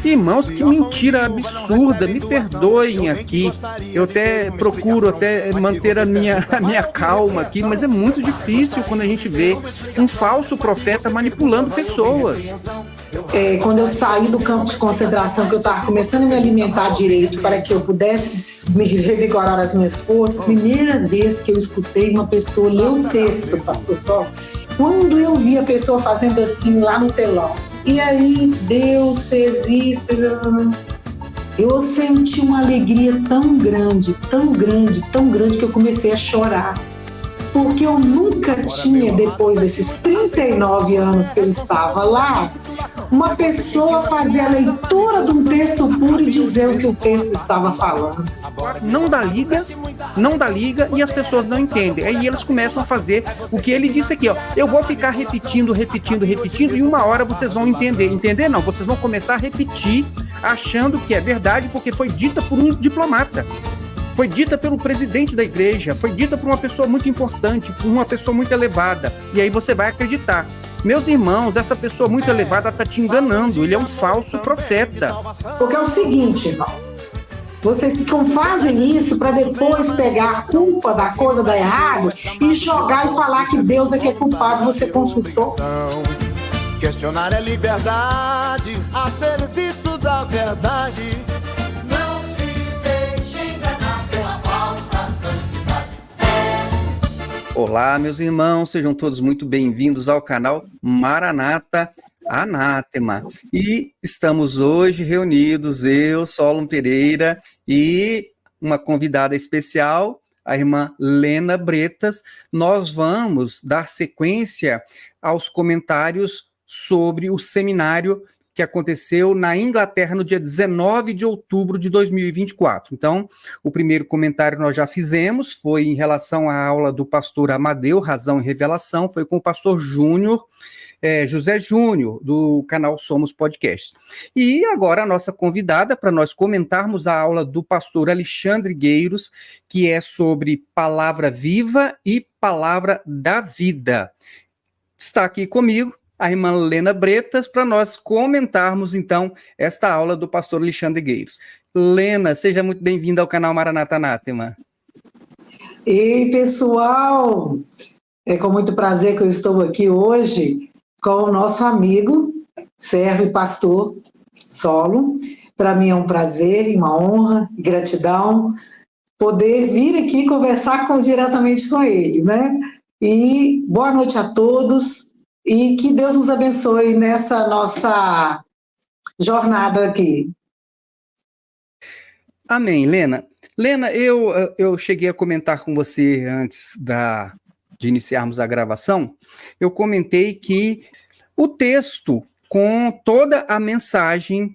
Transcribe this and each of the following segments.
Irmãos, que mentira absurda, me perdoem aqui. Eu até procuro até manter a minha calma aqui, mas é muito difícil quando a gente vê um falso profeta manipulando pessoas. Quando eu saí do campo de concentração, que eu estava começando a me alimentar direito para que eu pudesse me revigorar as minhas forças, primeira vez que eu escutei uma pessoa ler um texto, pastor Sol, quando eu vi a pessoa fazendo assim lá no telão, e aí Deus fez isso, eu senti uma alegria tão grande, tão grande, tão grande, que eu comecei a chorar. Porque eu nunca tinha, depois desses 39 anos que eu estava lá, uma pessoa fazer a leitura de um texto puro e dizer o que o texto estava falando. Não dá liga e as pessoas não entendem. Aí elas começam a fazer o que ele disse aqui, ó. Eu vou ficar repetindo e uma hora vocês vão entender. Entender não, vocês vão começar a repetir achando que é verdade porque foi dita por um diplomata. Foi dita pelo presidente da igreja, foi dita por uma pessoa muito importante, por uma pessoa muito elevada. E aí você vai acreditar. Meus irmãos, essa pessoa muito elevada está te enganando. Ele é um falso profeta. Porque é o seguinte, irmãos. Vocês fazem isso para depois pegar a culpa da coisa da errado e jogar e falar que Deus é que é culpado, você consultou. Questionar é liberdade, a serviço da verdade. Olá, meus irmãos, sejam todos muito bem-vindos ao canal Maranata Anátema. E estamos hoje reunidos, eu, Solon Pereira, e uma convidada especial, a irmã Lena Bretas. Nós vamos dar sequência aos comentários sobre o seminário que aconteceu na Inglaterra no dia 19 de outubro de 2024. Então, o primeiro comentário nós já fizemos, foi em relação à aula do pastor Amadeu, Razão e Revelação, foi com o pastor Júnior, José Júnior, do canal Somos Podcast. E agora a nossa convidada para nós comentarmos a aula do pastor Alexandre Gueiros, que é sobre palavra viva e palavra da vida. Está aqui comigo a irmã Lena Bretas, para nós comentarmos, então, esta aula do pastor Alexandre Gueiros. Lena, seja muito bem-vinda ao canal Maranata Anátema. Ei, pessoal! É com muito prazer que eu estou aqui hoje com o nosso amigo, servo e pastor Solo. Para mim é um prazer, uma honra, gratidão, poder vir aqui conversar diretamente com ele, né? E boa noite a todos. E que Deus nos abençoe nessa nossa jornada aqui. Amém, Lena. Lena, eu cheguei a comentar com você antes de iniciarmos a gravação, eu comentei que o texto com toda a mensagem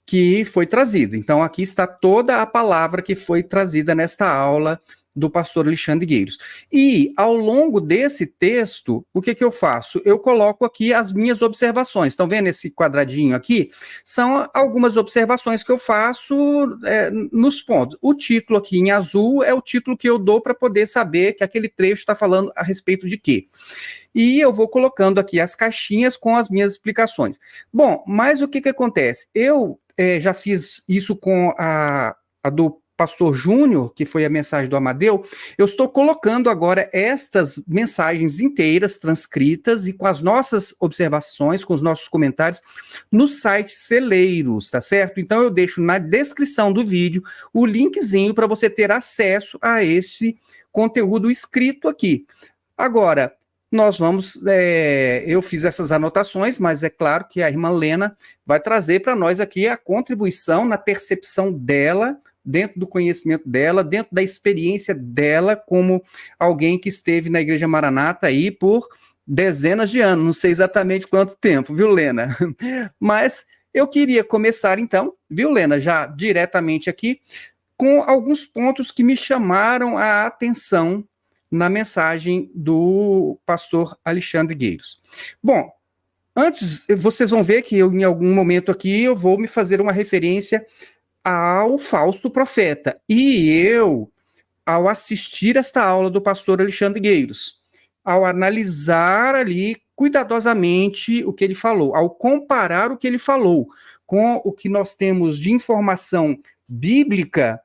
que foi trazida. Então, aqui está toda a palavra que foi trazida nesta aula do pastor Alexandre Gueiros. E, ao longo desse texto, o que eu faço? Eu coloco aqui as minhas observações. Estão vendo esse quadradinho aqui? São algumas observações que eu faço nos pontos. O título aqui em azul é o título que eu dou para poder saber que aquele trecho está falando a respeito de quê. E eu vou colocando aqui as caixinhas com as minhas explicações. Bom, mas o que acontece? Eu já fiz isso com a do pastor Júnior, que foi a mensagem do Amadeu. Eu estou colocando agora estas mensagens inteiras, transcritas e com as nossas observações, com os nossos comentários, no site Celeiros, tá certo? Então eu deixo na descrição do vídeo o linkzinho para você ter acesso a esse conteúdo escrito aqui. Agora, nós vamos, eu fiz essas anotações, mas é claro que a irmã Lena vai trazer para nós aqui a contribuição na percepção dela, dentro do conhecimento dela, dentro da experiência dela, como alguém que esteve na Igreja Maranata aí por dezenas de anos, não sei exatamente quanto tempo, viu, Lena? Mas eu queria começar então, viu, Lena, já diretamente aqui, com alguns pontos que me chamaram a atenção na mensagem do pastor Alexandre Gueiros. Bom, antes, vocês vão ver que eu, em algum momento aqui, eu vou me fazer uma referência ao falso profeta. E eu, ao assistir esta aula do pastor Alexandre Gueiros, ao analisar ali cuidadosamente o que ele falou. Ao comparar o que ele falou com o que nós temos de informação bíblica,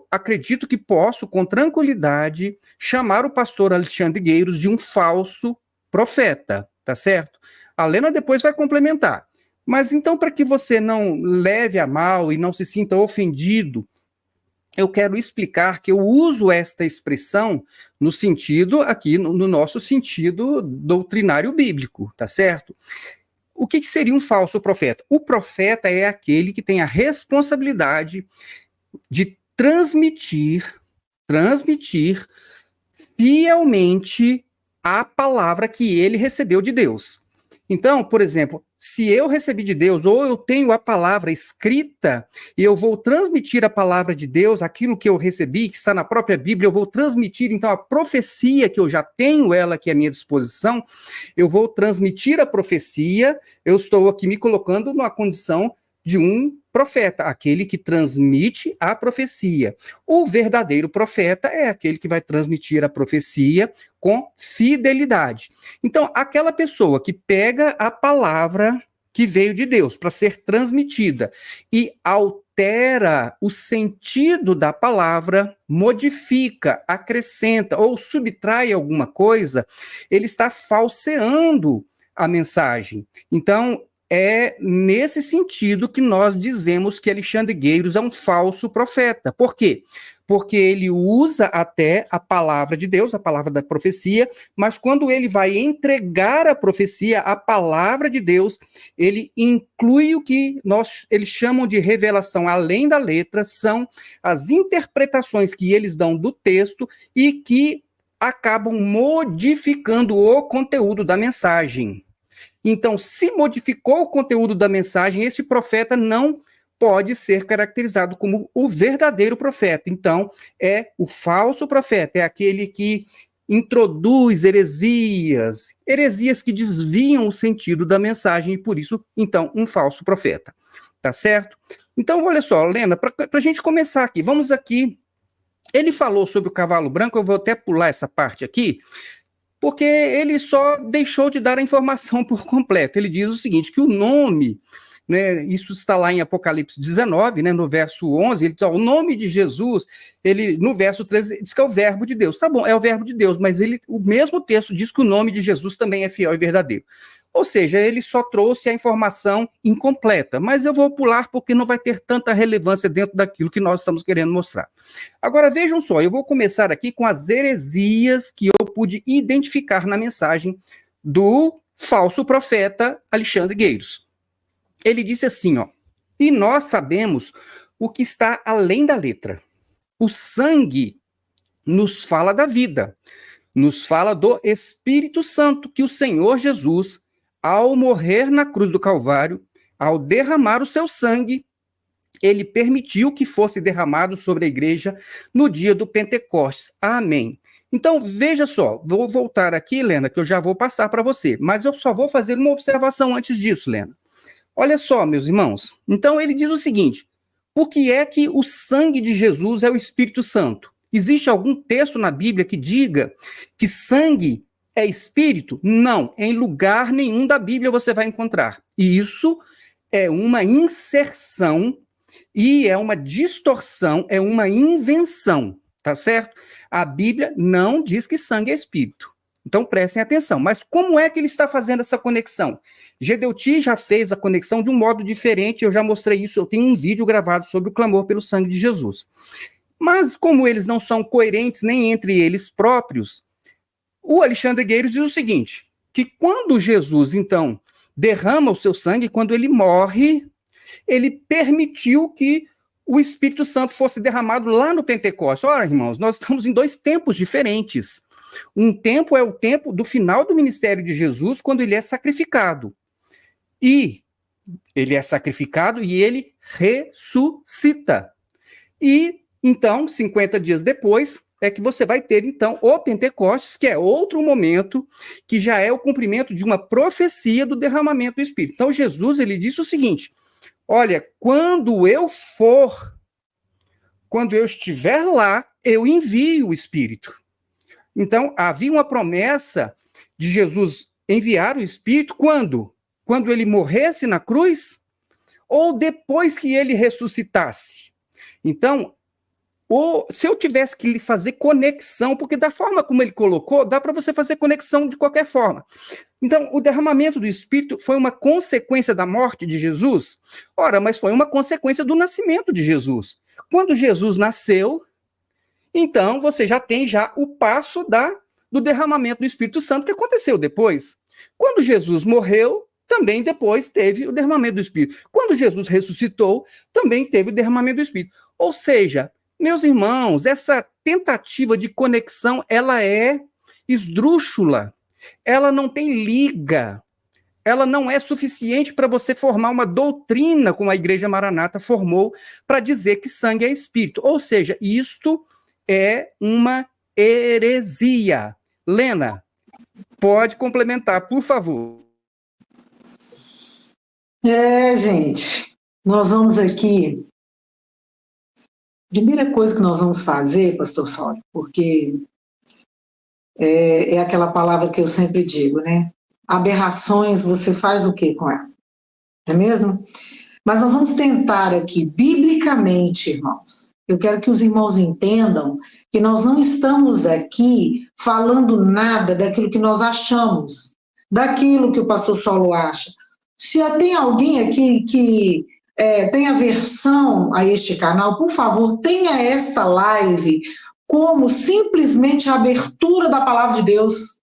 acredito que posso, com tranquilidade, chamar o pastor Alexandre Gueiros de um falso profeta, tá certo? A Lena depois vai complementar. Mas então, para que você não leve a mal e não se sinta ofendido, eu quero explicar que eu uso esta expressão no sentido, aqui no nosso sentido doutrinário bíblico, tá certo? O que seria um falso profeta? O profeta é aquele que tem a responsabilidade de transmitir fielmente a palavra que ele recebeu de Deus. Então, por exemplo, se eu recebi de Deus, ou eu tenho a palavra escrita, e eu vou transmitir a palavra de Deus, aquilo que eu recebi, que está na própria Bíblia, eu vou transmitir, então, a profecia que eu já tenho ela aqui à minha disposição, eu vou transmitir a profecia, eu estou aqui me colocando numa condição de um profeta, aquele que transmite a profecia. O verdadeiro profeta é aquele que vai transmitir a profecia com fidelidade. Então, aquela pessoa que pega a palavra que veio de Deus para ser transmitida e altera o sentido da palavra, modifica, acrescenta ou subtrai alguma coisa, ele está falseando a mensagem. Então, é nesse sentido que nós dizemos que Alexandre Gueiros é um falso profeta. Por quê? Porque ele usa até a palavra de Deus, a palavra da profecia, mas quando ele vai entregar a profecia, a palavra de Deus, ele inclui o que eles chamam de revelação além da letra, são as interpretações que eles dão do texto e que acabam modificando o conteúdo da mensagem. Então, se modificou o conteúdo da mensagem, esse profeta não pode ser caracterizado como o verdadeiro profeta. Então, é o falso profeta, é aquele que introduz heresias que desviam o sentido da mensagem, e por isso, então, um falso profeta. Tá certo? Então, olha só, Lena, para a gente começar aqui, vamos aqui. Ele falou sobre o cavalo branco, eu vou até pular essa parte aqui, porque ele só deixou de dar a informação por completo. Ele diz o seguinte, que o nome, né, isso está lá em Apocalipse 19, né, no verso 11, ele diz, ó, o nome de Jesus, ele, no verso 13, diz que é o verbo de Deus. Tá bom, é o verbo de Deus, mas o mesmo texto diz que o nome de Jesus também é fiel e verdadeiro. Ou seja, ele só trouxe a informação incompleta, mas eu vou pular porque não vai ter tanta relevância dentro daquilo que nós estamos querendo mostrar. Agora, vejam só, eu vou começar aqui com as heresias que eu pude identificar na mensagem do falso profeta Alexandre Gueiros. Ele disse assim, ó, e nós sabemos o que está além da letra. O sangue nos fala da vida, nos fala do Espírito Santo, que o Senhor Jesus, ao morrer na cruz do Calvário, ao derramar o seu sangue, ele permitiu que fosse derramado sobre a igreja no dia do Pentecostes. Amém. Então, veja só, vou voltar aqui, Lena, que eu já vou passar para você, mas eu só vou fazer uma observação antes disso, Lena. Olha só, meus irmãos, então ele diz o seguinte, por que é que o sangue de Jesus é o Espírito Santo? Existe algum texto na Bíblia que diga que sangue é espírito? Não, em lugar nenhum da Bíblia você vai encontrar. E isso é uma inserção e é uma distorção, é uma invenção, tá certo? A Bíblia não diz que sangue é espírito. Então prestem atenção. Mas como é que ele está fazendo essa conexão? Gedeuti já fez a conexão de um modo diferente, eu já mostrei isso, eu tenho um vídeo gravado sobre o clamor pelo sangue de Jesus. Mas como eles não são coerentes nem entre eles próprios, o Alexandre Gueiros diz o seguinte, que quando Jesus, então, derrama o seu sangue, quando ele morre, ele permitiu que o Espírito Santo fosse derramado lá no Pentecostes. Ora, irmãos, nós estamos em dois tempos diferentes. Um tempo é o tempo do final do ministério de Jesus, quando ele é sacrificado. E ele é sacrificado e ele ressuscita. E, então, 50 dias depois, é que você vai ter, então, o Pentecostes, que é outro momento, que já é o cumprimento de uma profecia do derramamento do Espírito. Então, Jesus, ele disse o seguinte, olha, quando eu estiver lá, eu envio o Espírito. Então, havia uma promessa de Jesus enviar o Espírito quando? Quando ele morresse na cruz? Ou depois que ele ressuscitasse? Então, se eu tivesse que fazer conexão, porque da forma como ele colocou, dá para você fazer conexão de qualquer forma. Então, o derramamento do Espírito foi uma consequência da morte de Jesus? Ora, mas foi uma consequência do nascimento de Jesus. Quando Jesus nasceu, então você já tem o passo do derramamento do Espírito Santo que aconteceu depois. Quando Jesus morreu, também depois teve o derramamento do Espírito. Quando Jesus ressuscitou, também teve o derramamento do Espírito. Ou seja, meus irmãos, essa tentativa de conexão, ela é esdrúxula. Ela não tem liga. Ela não é suficiente para você formar uma doutrina como a Igreja Maranata formou para dizer que sangue é Espírito. Ou seja, isto é uma heresia. Lena, pode complementar, por favor. Gente, nós vamos aqui. Primeira coisa que nós vamos fazer, pastor Fábio, porque é aquela palavra que eu sempre digo, né? Aberrações, você faz o quê com ela? Não é mesmo? Mas nós vamos tentar aqui, biblicamente, irmãos. Eu quero que os irmãos entendam que nós não estamos aqui falando nada daquilo que nós achamos, daquilo que o pastor Saulo acha. Se tem alguém aqui que tem aversão a este canal, por favor, tenha esta live como simplesmente a abertura da palavra de Deus.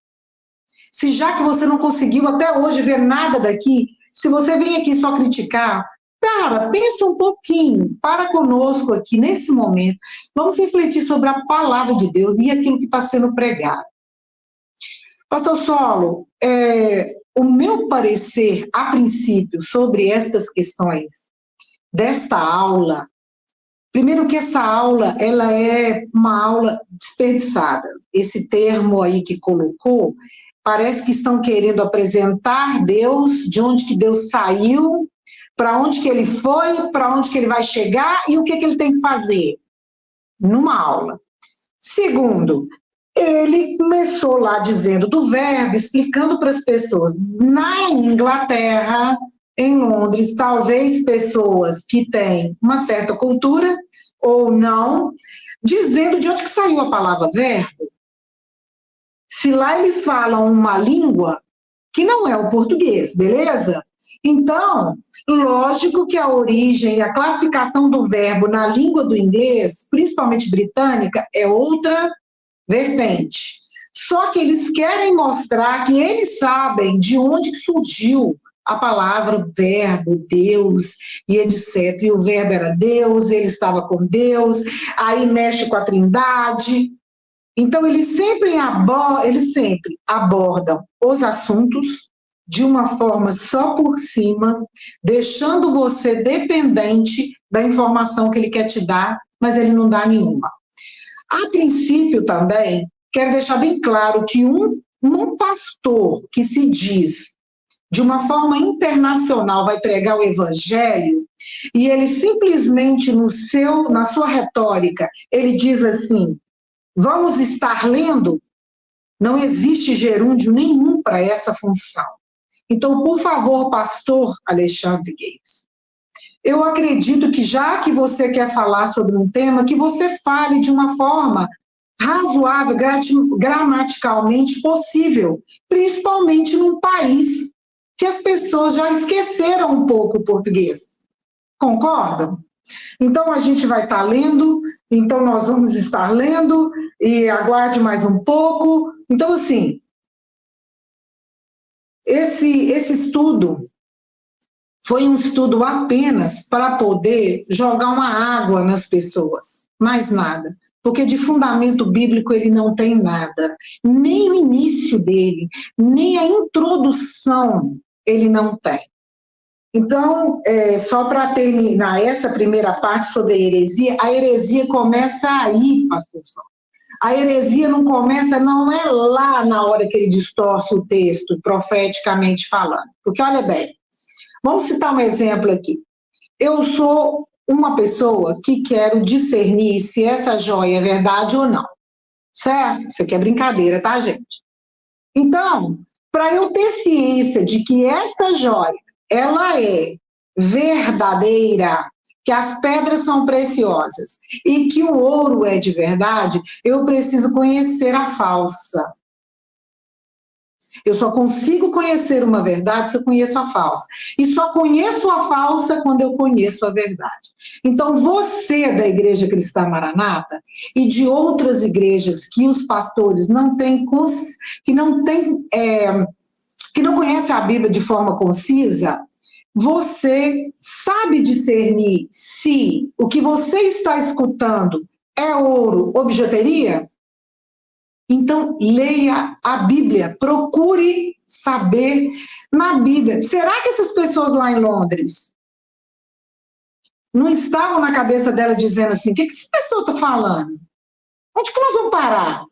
Se já que você não conseguiu até hoje ver nada daqui, se você vem aqui só criticar, pensa um pouquinho, para conosco aqui nesse momento, vamos refletir sobre a palavra de Deus e aquilo que está sendo pregado. Pastor Saulo, o meu parecer, a princípio, sobre estas questões desta aula, primeiro que essa aula, ela é uma aula desperdiçada. Esse termo aí que colocou, parece que estão querendo apresentar Deus, de onde que Deus saiu, para onde que ele foi, para onde que ele vai chegar e o que ele tem que fazer numa aula. Segundo, ele começou lá dizendo do verbo, explicando para as pessoas. Na Inglaterra, em Londres, talvez pessoas que têm uma certa cultura ou não, dizendo de onde que saiu a palavra verbo. Se lá eles falam uma língua que não é o português, beleza? Então, lógico que a origem e a classificação do verbo na língua do inglês, principalmente britânica, é outra vertente. Só que eles querem mostrar que eles sabem de onde que surgiu a palavra verbo, Deus e etc. E o verbo era Deus, ele estava com Deus, aí mexe com a Trindade. Então, eles sempre abordam os assuntos de uma forma só por cima, deixando você dependente da informação que ele quer te dar, mas ele não dá nenhuma. A princípio, também, quero deixar bem claro que um pastor que se diz de uma forma internacional vai pregar o evangelho, e ele simplesmente na sua retórica, ele diz assim, vamos estar lendo? Não existe gerúndio nenhum para essa função. Então, por favor, pastor Alexandre Games, eu acredito que já que você quer falar sobre um tema, que você fale de uma forma razoável, gramaticalmente possível, principalmente num país que as pessoas já esqueceram um pouco o português. Concordam? Então, a gente vai estar lendo, então nós vamos estar lendo, e aguarde mais um pouco. Então, assim, esse estudo foi um estudo apenas para poder jogar uma água nas pessoas, mais nada. Porque de fundamento bíblico ele não tem nada, nem o início dele, nem a introdução ele não tem. Então, só para terminar essa primeira parte sobre a heresia começa aí, pastor Saulo. A heresia não começa, não é lá na hora que ele distorce o texto, profeticamente falando. Porque, olha bem, vamos citar um exemplo aqui. Eu sou uma pessoa que quero discernir se essa joia é verdade ou não. Certo? Isso aqui é brincadeira, tá, gente? Então, Para eu ter ciência de que esta joia, ela é verdadeira, que as pedras são preciosas e que o ouro é de verdade, eu preciso conhecer a falsa. Eu só consigo conhecer uma verdade se eu conheço a falsa. E só conheço a falsa quando eu conheço a verdade. Então, você da Igreja Cristã Maranata e de outras igrejas que os pastores não têm, que não conhecem a Bíblia de forma concisa, você sabe discernir se o que você está escutando é ouro ou bijuteria? Então, leia a Bíblia, procure saber na Bíblia. Será que essas pessoas lá em Londres não estavam na cabeça dela dizendo assim, o que essa pessoa está falando? Onde que nós vamos parar?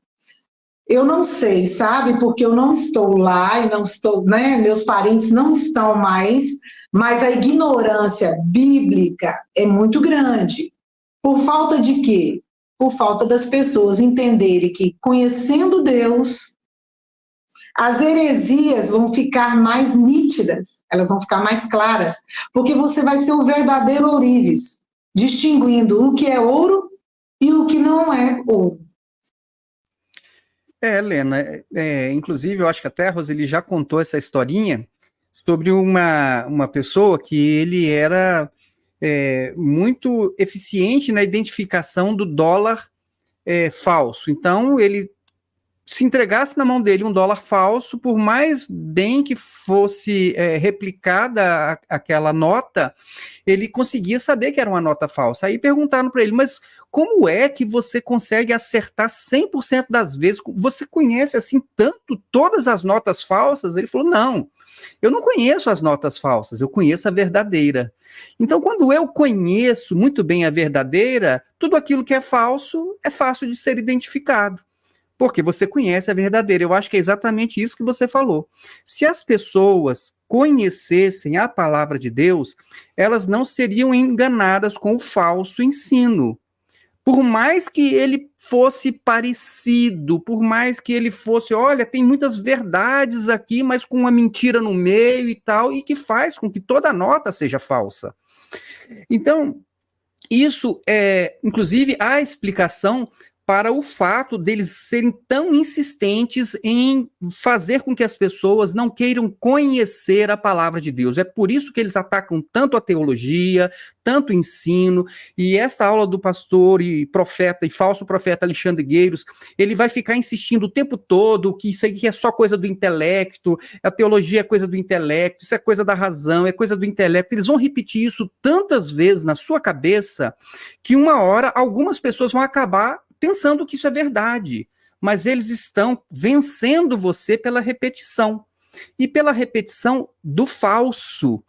Eu não sei, sabe? Porque eu não estou lá e não estou, né? Meus parentes não estão mais, mas a ignorância bíblica é muito grande. Por falta de quê? Por falta das pessoas entenderem que, conhecendo Deus, as heresias vão ficar mais nítidas, elas vão ficar mais claras, porque você vai ser o verdadeiro ourives, distinguindo o que é ouro e o que não é ouro. Helena, inclusive eu acho que até a Roseli já contou essa historinha sobre uma pessoa que ele era muito eficiente na identificação do dólar falso. Então, ele se entregasse na mão dele um dólar falso, por mais bem que fosse replicada aquela nota, ele conseguia saber que era uma nota falsa. Aí perguntaram para ele, mas como é que você consegue acertar 100% das vezes? Você conhece assim tanto todas as notas falsas? Ele falou, não. Eu não conheço as notas falsas, eu conheço a verdadeira. Então, quando eu conheço muito bem a verdadeira, tudo aquilo que é falso é fácil de ser identificado, porque você conhece a verdadeira. Eu acho que é exatamente isso que você falou. Se as pessoas conhecessem a palavra de Deus, elas não seriam enganadas com o falso ensino. Por mais que ele fosse parecido, por mais que ele fosse, olha, tem muitas verdades aqui, mas com uma mentira no meio e tal, e que faz com que toda nota seja falsa. Então, isso é, inclusive, a explicação para o fato deles serem tão insistentes em fazer com que as pessoas não queiram conhecer a palavra de Deus. É por isso que eles atacam tanto a teologia, tanto o ensino, e esta aula do pastor e profeta e falso profeta Alexandre Gueiros, ele vai ficar insistindo o tempo todo que isso aqui é só coisa do intelecto, a teologia é coisa do intelecto, isso é coisa da razão, é coisa do intelecto. Eles vão repetir isso tantas vezes na sua cabeça que uma hora algumas pessoas vão acabar pensando que isso é verdade, mas eles estão vencendo você pela repetição, e pela repetição do falso.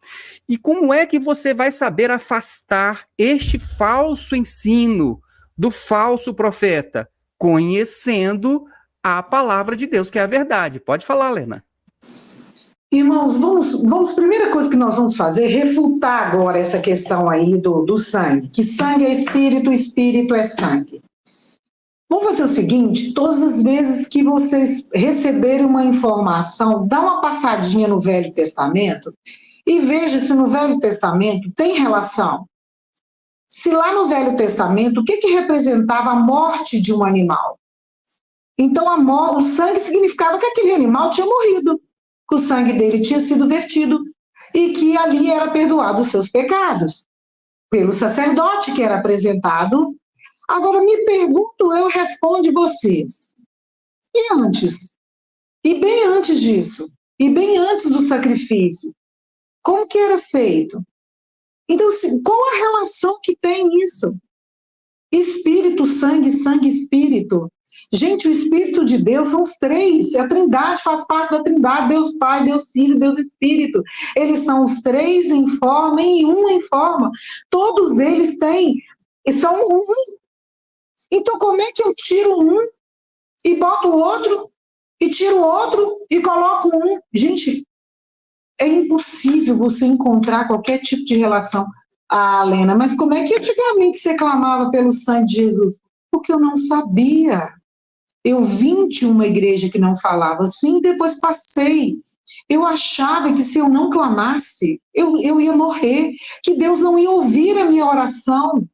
E como é que você vai saber afastar este falso ensino do falso profeta? Conhecendo a palavra de Deus, que é a verdade. Pode falar, Lena. Irmãos, vamos, primeira coisa que nós vamos fazer é refutar agora essa questão aí do sangue, que sangue é espírito, espírito é sangue. Vamos fazer o seguinte, todas as vezes que vocês receberem uma informação, dá uma passadinha no Velho Testamento e veja se no Velho Testamento tem relação. Se lá no Velho Testamento, o que representava a morte de um animal? Então, o sangue significava que aquele animal tinha morrido, que o sangue dele tinha sido vertido e que ali era perdoado os seus pecados pelo sacerdote que era apresentado. Agora, me pergunto, eu respondo vocês. E antes? E bem antes disso? E bem antes do sacrifício? Como que era feito? Então, qual a relação que tem isso? Espírito, sangue, sangue, espírito. Gente, o Espírito de Deus são os três. A Trindade faz parte da Trindade. Deus Pai, Deus Filho, Deus Espírito. Eles são os três em forma, em um em forma. Todos eles são um. Então, como é que eu tiro um e boto o outro, e tiro o outro e coloco um? Gente, é impossível você encontrar qualquer tipo de relação. Ah, Lena, mas como é que antigamente você clamava pelo sangue de Jesus? Porque eu não sabia. Eu vim de uma igreja que não falava assim, e depois passei. Eu achava que se eu não clamasse, eu ia morrer, que Deus não ia ouvir a minha oração.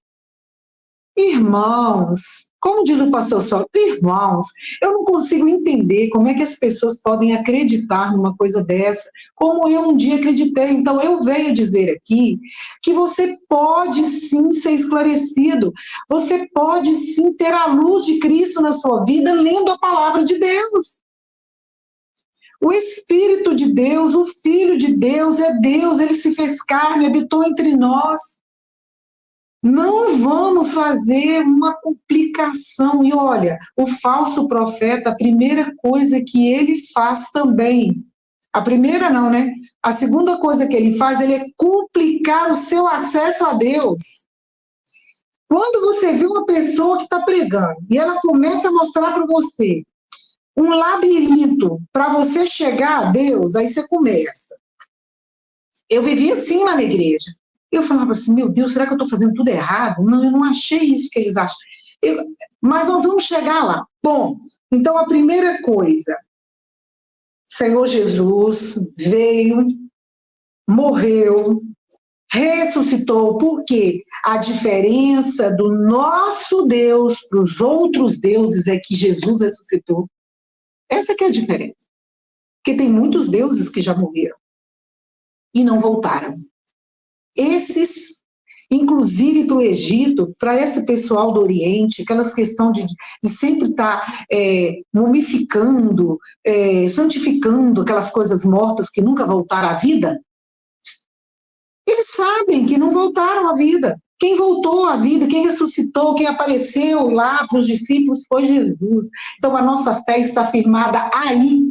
Irmãos, como diz o pastor Sol, irmãos, eu não consigo entender como é que as pessoas podem acreditar numa coisa dessa, como eu um dia acreditei. Então, eu venho dizer aqui que você pode sim ser esclarecido, você pode sim ter a luz de Cristo na sua vida, lendo a palavra de Deus. O Espírito de Deus, o Filho de Deus, é Deus, ele se fez carne, habitou entre nós. Não vamos fazer uma complicação. E olha, o falso profeta, a primeira coisa que ele faz também, a primeira não, né? A segunda coisa que ele faz, ele é complicar o seu acesso a Deus. Quando você vê uma pessoa que está pregando e ela começa a mostrar para você um labirinto para você chegar a Deus, aí você começa. Eu vivia assim lá na igreja. Eu falava assim, meu Deus, será que eu estou fazendo tudo errado? Não, eu não achei isso que eles acham. Mas nós vamos chegar lá. Bom, então a primeira coisa, Senhor Jesus veio, morreu, ressuscitou, porque a diferença do nosso Deus para os outros deuses é que Jesus ressuscitou. Essa que é a diferença. Porque tem muitos deuses que já morreram e não voltaram. Esses, inclusive para o Egito, para esse pessoal do Oriente, aquelas questões de sempre estar mumificando, santificando aquelas coisas mortas que nunca voltaram à vida, eles sabem que não voltaram à vida. Quem voltou à vida, quem ressuscitou, quem apareceu lá para os discípulos foi Jesus. Então a nossa fé está firmada aí.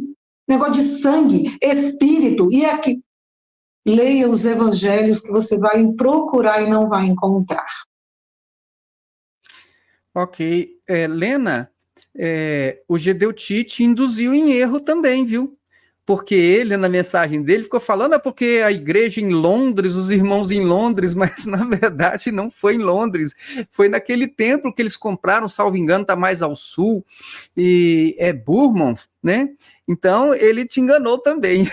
Negócio de sangue, espírito, e aqui. Leia os evangelhos que você vai procurar e não vai encontrar. Ok. Lena, o Gedeu Tite induziu em erro também, viu? Porque ele, na mensagem dele, ficou falando porque a igreja em Londres, os irmãos em Londres, mas na verdade não foi em Londres, foi naquele templo que eles compraram, salvo engano, está mais ao sul, e é Bournemouth, né? Então ele te enganou também.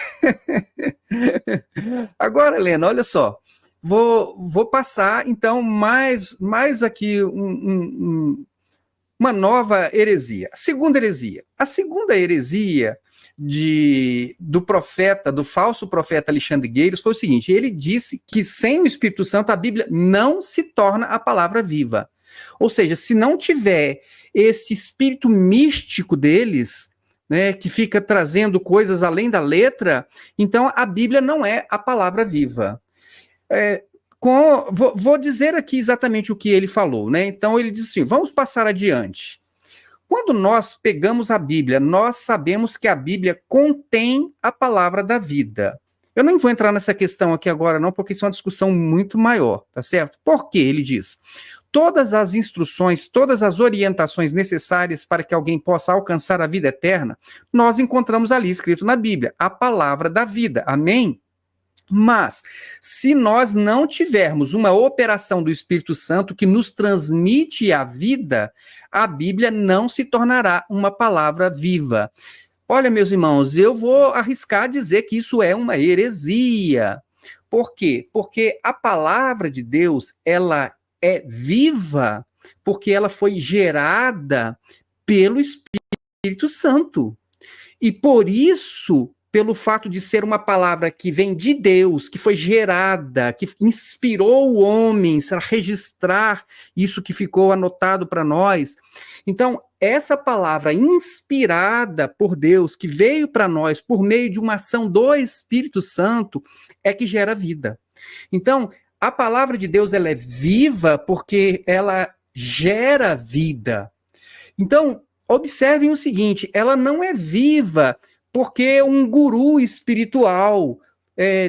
Agora, Helena, olha só, vou passar então mais aqui uma nova heresia. A segunda heresia do falso profeta Alexandre Gueiros foi o seguinte: ele disse que sem o Espírito Santo a Bíblia não se torna a palavra viva. Ou seja, se não tiver esse espírito místico deles, né, que fica trazendo coisas além da letra, então a Bíblia não é a palavra viva. Vou dizer aqui exatamente o que ele falou, né? Então ele disse assim: vamos passar adiante. Quando nós pegamos a Bíblia, nós sabemos que a Bíblia contém a palavra da vida. Eu não vou entrar nessa questão aqui agora não, porque isso é uma discussão muito maior, tá certo? Por quê? Ele diz: todas as instruções, todas as orientações necessárias para que alguém possa alcançar a vida eterna, nós encontramos ali escrito na Bíblia, a palavra da vida. Amém? Mas, se nós não tivermos uma operação do Espírito Santo que nos transmite a vida, a Bíblia não se tornará uma palavra viva. Olha, meus irmãos, eu vou arriscar dizer que isso é uma heresia. Por quê? Porque a palavra de Deus, ela é viva porque ela foi gerada pelo Espírito Santo. E por isso, pelo fato de ser uma palavra que vem de Deus, que foi gerada, que inspirou o homem a registrar isso que ficou anotado para nós. Então, essa palavra inspirada por Deus, que veio para nós por meio de uma ação do Espírito Santo, é que gera vida. Então, a palavra de Deus, ela é viva porque ela gera vida. Então, observem o seguinte: ela não é viva porque um guru espiritual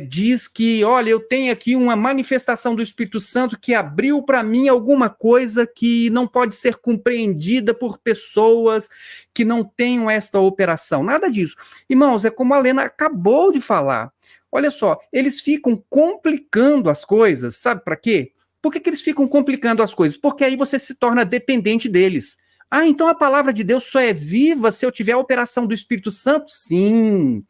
diz que, olha, eu tenho aqui uma manifestação do Espírito Santo que abriu para mim alguma coisa que não pode ser compreendida por pessoas que não tenham esta operação. Nada disso. Irmãos, é como a Lena acabou de falar. Olha só, eles ficam complicando as coisas, sabe para quê? Por que eles ficam complicando as coisas? Porque aí você se torna dependente deles. Ah, então a palavra de Deus só é viva se eu tiver a operação do Espírito Santo? Sim.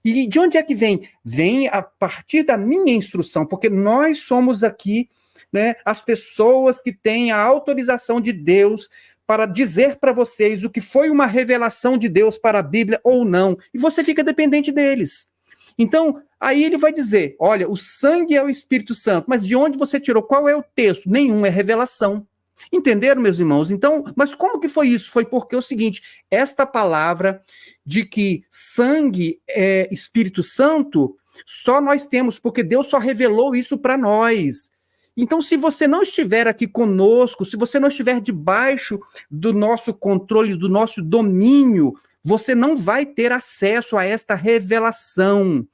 E de onde é que vem? Vem a partir da minha instrução, porque nós somos aqui, né, as pessoas que têm a autorização de Deus para dizer para vocês o que foi uma revelação de Deus para a Bíblia ou não, e você fica dependente deles. Então, aí ele vai dizer, olha, o sangue é o Espírito Santo, mas de onde você tirou? Qual é o texto? Nenhum, é revelação. Entenderam, meus irmãos? Então, mas como que foi isso? Foi porque é o seguinte, esta palavra de que sangue é Espírito Santo, só nós temos, porque Deus só revelou isso para nós. Então, se você não estiver aqui conosco, se você não estiver debaixo do nosso controle, do nosso domínio, você não vai ter acesso a esta revelação.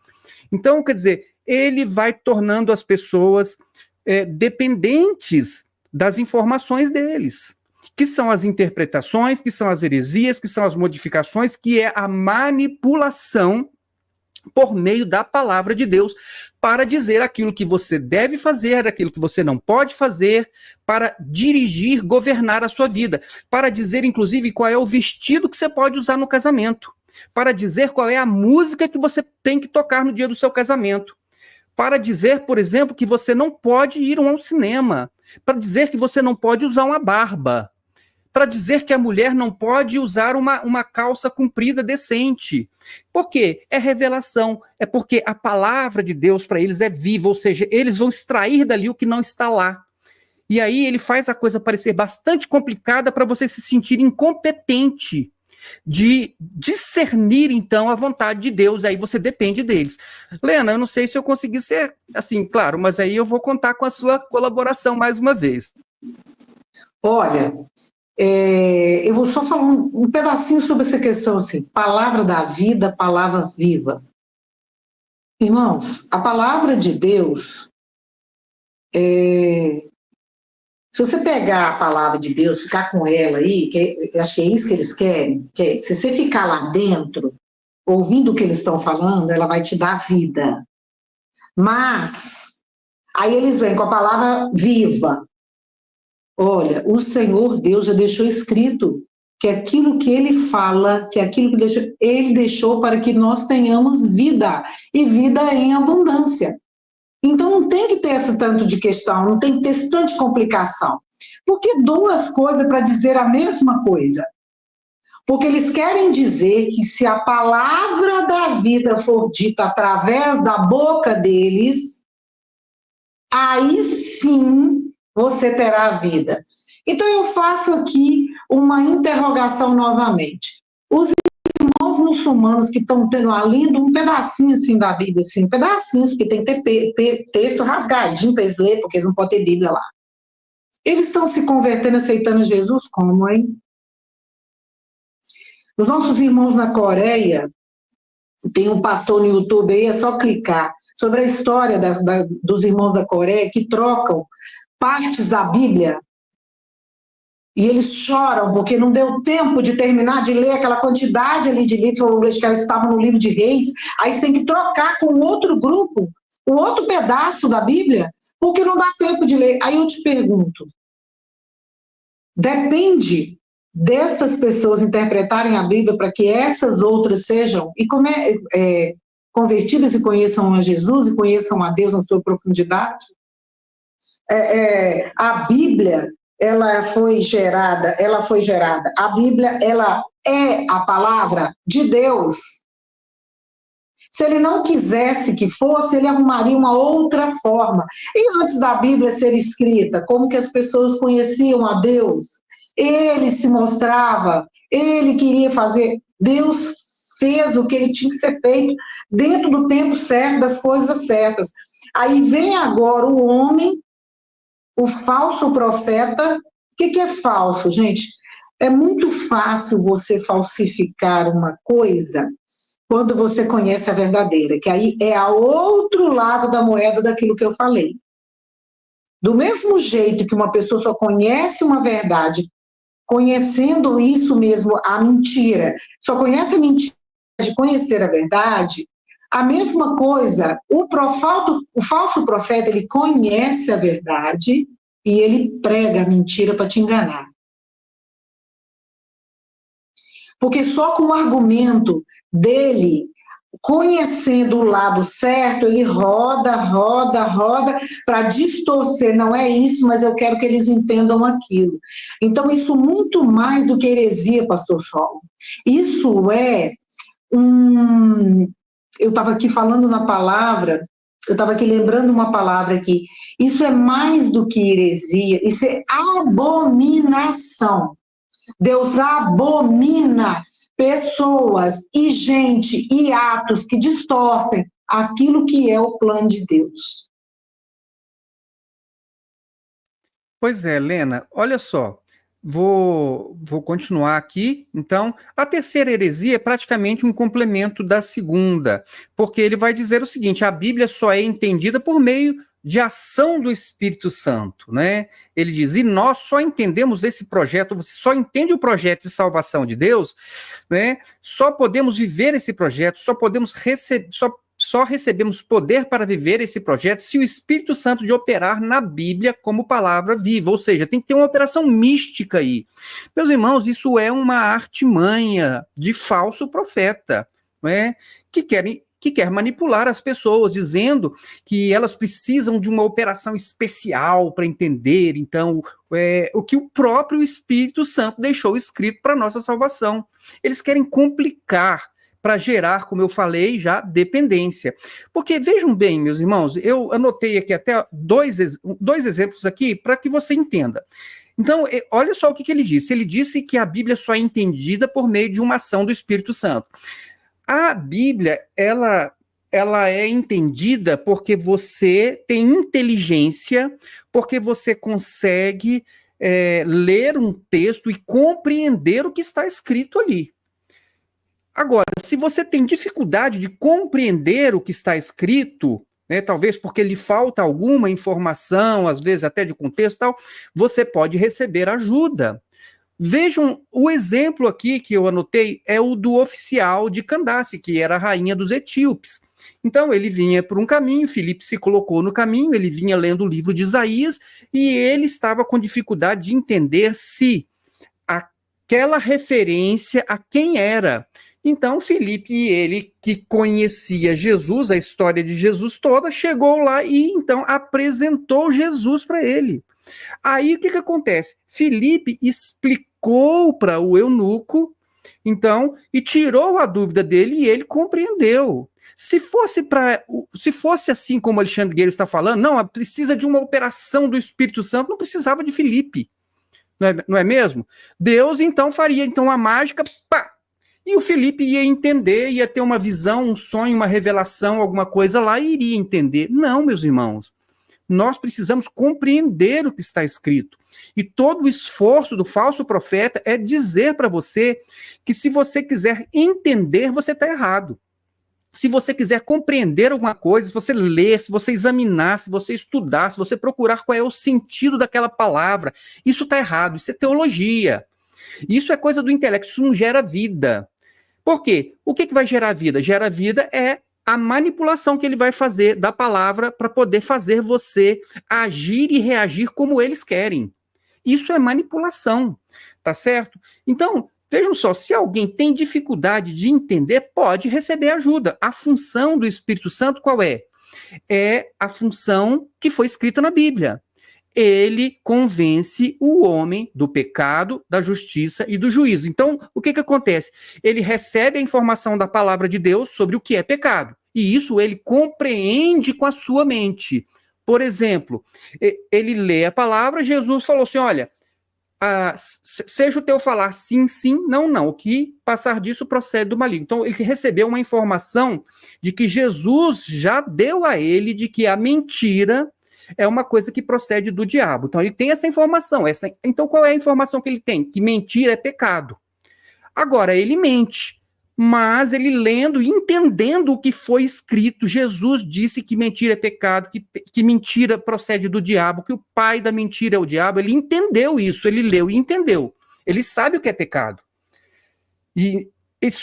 Então, quer dizer, ele vai tornando as pessoas dependentes das informações deles, que são as interpretações, que são as heresias, que são as modificações, que é a manipulação por meio da palavra de Deus, para dizer aquilo que você deve fazer, aquilo que você não pode fazer, para dirigir, governar a sua vida, para dizer, inclusive, qual é o vestido que você pode usar no casamento, para dizer qual é a música que você tem que tocar no dia do seu casamento, para dizer, por exemplo, que você não pode ir ao cinema, para dizer que você não pode usar uma barba, para dizer que a mulher não pode usar uma calça comprida decente. Por quê? É revelação, é porque a palavra de Deus para eles é viva, ou seja, eles vão extrair dali o que não está lá. E aí ele faz a coisa parecer bastante complicada para você se sentir incompetente de discernir, então, a vontade de Deus, aí você depende deles. Lena, eu não sei se eu consegui ser assim, claro, mas aí eu vou contar com a sua colaboração mais uma vez. Olha, eu vou só falar um pedacinho sobre essa questão, assim, palavra da vida, palavra viva. Irmãos, a palavra de Deus, se você pegar a palavra de Deus, ficar com ela aí, eu acho que é isso que eles querem, que se você ficar lá dentro, ouvindo o que eles estão falando, ela vai te dar vida. Mas, aí eles vêm com a palavra viva. Olha, o Senhor Deus já deixou escrito que aquilo que Ele fala, que aquilo que Ele deixou para que nós tenhamos vida, e vida em abundância. Então não tem que ter esse tanto de questão, não tem que ter esse tanto de complicação. Porque duas coisas para dizer a mesma coisa. Porque eles querem dizer que se a palavra da vida for dita através da boca deles, aí sim você terá vida. Então eu faço aqui uma interrogação novamente. Os irmãos muçulmanos que estão tendo lendo um pedacinho assim da Bíblia, assim, pedacinhos, porque tem que ter texto rasgadinho para eles lerem, porque eles não podem ter Bíblia lá. Eles estão se convertendo, aceitando Jesus como, hein? Os nossos irmãos na Coreia, tem um pastor no YouTube aí, é só clicar, sobre a história dos irmãos da Coreia que trocam partes da Bíblia, e eles choram porque não deu tempo de terminar de ler aquela quantidade ali de livros, que eles estavam no livro de Reis, aí você tem que trocar com outro grupo, um outro pedaço da Bíblia, porque não dá tempo de ler. Aí eu te pergunto, depende destas pessoas interpretarem a Bíblia para que essas outras sejam convertidas e conheçam a Jesus e conheçam a Deus na sua profundidade? A Bíblia, ela foi gerada, a Bíblia, ela é a palavra de Deus. Se ele não quisesse que fosse, ele arrumaria uma outra forma. E antes da Bíblia ser escrita, como que as pessoas conheciam a Deus? Ele se mostrava, ele queria fazer, Deus fez o que ele tinha que ser feito dentro do tempo certo, das coisas certas. Aí vem agora o homem, o falso profeta. O que é falso, gente? É muito fácil você falsificar uma coisa quando você conhece a verdadeira, que aí é a outro lado da moeda daquilo que eu falei. Do mesmo jeito que uma pessoa só conhece uma verdade, conhecendo isso mesmo, a mentira, só conhece a mentira de conhecer a verdade, a mesma coisa, o falso profeta, ele conhece a verdade e ele prega a mentira para te enganar. Porque só com o argumento dele, conhecendo o lado certo, ele roda para distorcer. Não é isso, mas eu quero que eles entendam aquilo. Então, isso muito mais do que heresia, pastor Scholl. Isso é eu estava aqui falando na palavra, eu estava aqui lembrando uma palavra aqui. Isso é mais do que heresia, isso é abominação. Deus abomina pessoas e gente e atos que distorcem aquilo que é o plano de Deus. Pois é, Lena, olha só, vou continuar aqui. Então, a terceira heresia é praticamente um complemento da segunda, porque ele vai dizer o seguinte: a Bíblia só é entendida por meio de ação do Espírito Santo, né? Ele diz, e nós só entendemos esse projeto, você só entende o projeto de salvação de Deus, né? Só podemos viver esse projeto, só podemos só recebemos poder para viver esse projeto se o Espírito Santo de operar na Bíblia como palavra viva, ou seja, tem que ter uma operação mística aí. Meus irmãos, isso é uma artimanha de falso profeta, não é? Que quer manipular as pessoas, dizendo que elas precisam de uma operação especial para entender, então, o que o próprio Espírito Santo deixou escrito para a nossa salvação. Eles querem complicar para gerar, como eu falei, já dependência. Porque, vejam bem, meus irmãos, eu anotei aqui até dois exemplos aqui para que você entenda. Então, olha só o que ele disse. Ele disse que a Bíblia só é entendida por meio de uma ação do Espírito Santo. A Bíblia, ela é entendida porque você tem inteligência, porque você consegue ler um texto e compreender o que está escrito ali. Agora, se você tem dificuldade de compreender o que está escrito, né, talvez porque lhe falta alguma informação, às vezes até de contexto e tal, você pode receber ajuda. Vejam, o exemplo aqui que eu anotei é o do oficial de Candace, que era a rainha dos etíopes. Então, ele vinha por um caminho, Filipe se colocou no caminho, ele vinha lendo o livro de Isaías, e ele estava com dificuldade de entender se aquela referência a quem era. Então, Filipe, ele que conhecia Jesus, a história de Jesus toda, chegou lá e então apresentou Jesus para ele. Aí o que acontece? Filipe explicou para o eunuco, então, e tirou a dúvida dele e ele compreendeu. Se fosse assim como Alexandre Guerreiro está falando, não, precisa de uma operação do Espírito Santo, não precisava de Filipe, não é mesmo? Deus então faria então a mágica, pá! E o Filipe ia entender, ia ter uma visão, um sonho, uma revelação, alguma coisa lá, e iria entender. Não, meus irmãos. Nós precisamos compreender o que está escrito. E todo o esforço do falso profeta é dizer para você que se você quiser entender, você está errado. Se você quiser compreender alguma coisa, se você ler, se você examinar, se você estudar, se você procurar qual é o sentido daquela palavra, isso está errado, isso é teologia. Isso é coisa do intelecto, isso não gera vida. Por quê? O que vai gerar vida? Gera vida é a manipulação que ele vai fazer da palavra para poder fazer você agir e reagir como eles querem. Isso é manipulação, tá certo? Então, vejam só, se alguém tem dificuldade de entender, pode receber ajuda. A função do Espírito Santo qual é? É a função que foi escrita na Bíblia. Ele convence o homem do pecado, da justiça e do juízo. Então, o que acontece? Ele recebe a informação da palavra de Deus sobre o que é pecado. E isso ele compreende com a sua mente. Por exemplo, ele lê a palavra, Jesus falou assim, olha, seja o teu falar sim, sim, não, não. O que passar disso procede do maligno. Então, ele recebeu uma informação de que Jesus já deu a ele de que a mentira é uma coisa que procede do diabo. Então, ele tem essa informação. Então, qual é a informação que ele tem? Que mentira é pecado. Agora, ele mente, mas ele lendo e entendendo o que foi escrito, Jesus disse que mentira é pecado, que mentira procede do diabo, que o pai da mentira é o diabo. Ele entendeu isso, ele leu e entendeu. Ele sabe o que é pecado. E ele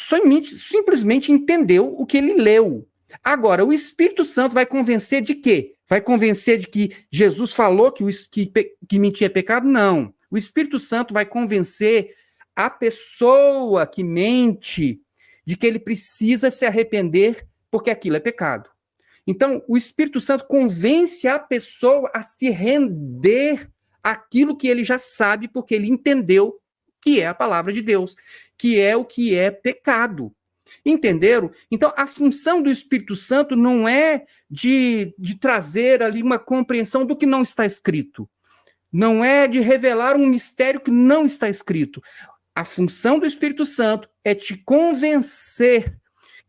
simplesmente entendeu o que ele leu. Agora, o Espírito Santo vai convencer de quê? Vai convencer de que Jesus falou que mentir é pecado? Não. O Espírito Santo vai convencer a pessoa que mente de que ele precisa se arrepender porque aquilo é pecado. Então, o Espírito Santo convence a pessoa a se render àquilo que ele já sabe, porque ele entendeu que é a palavra de Deus, que é o que é pecado. Entenderam? Então, a função do Espírito Santo não é de trazer ali uma compreensão do que não está escrito. Não é de revelar um mistério que não está escrito. A função do Espírito Santo é te convencer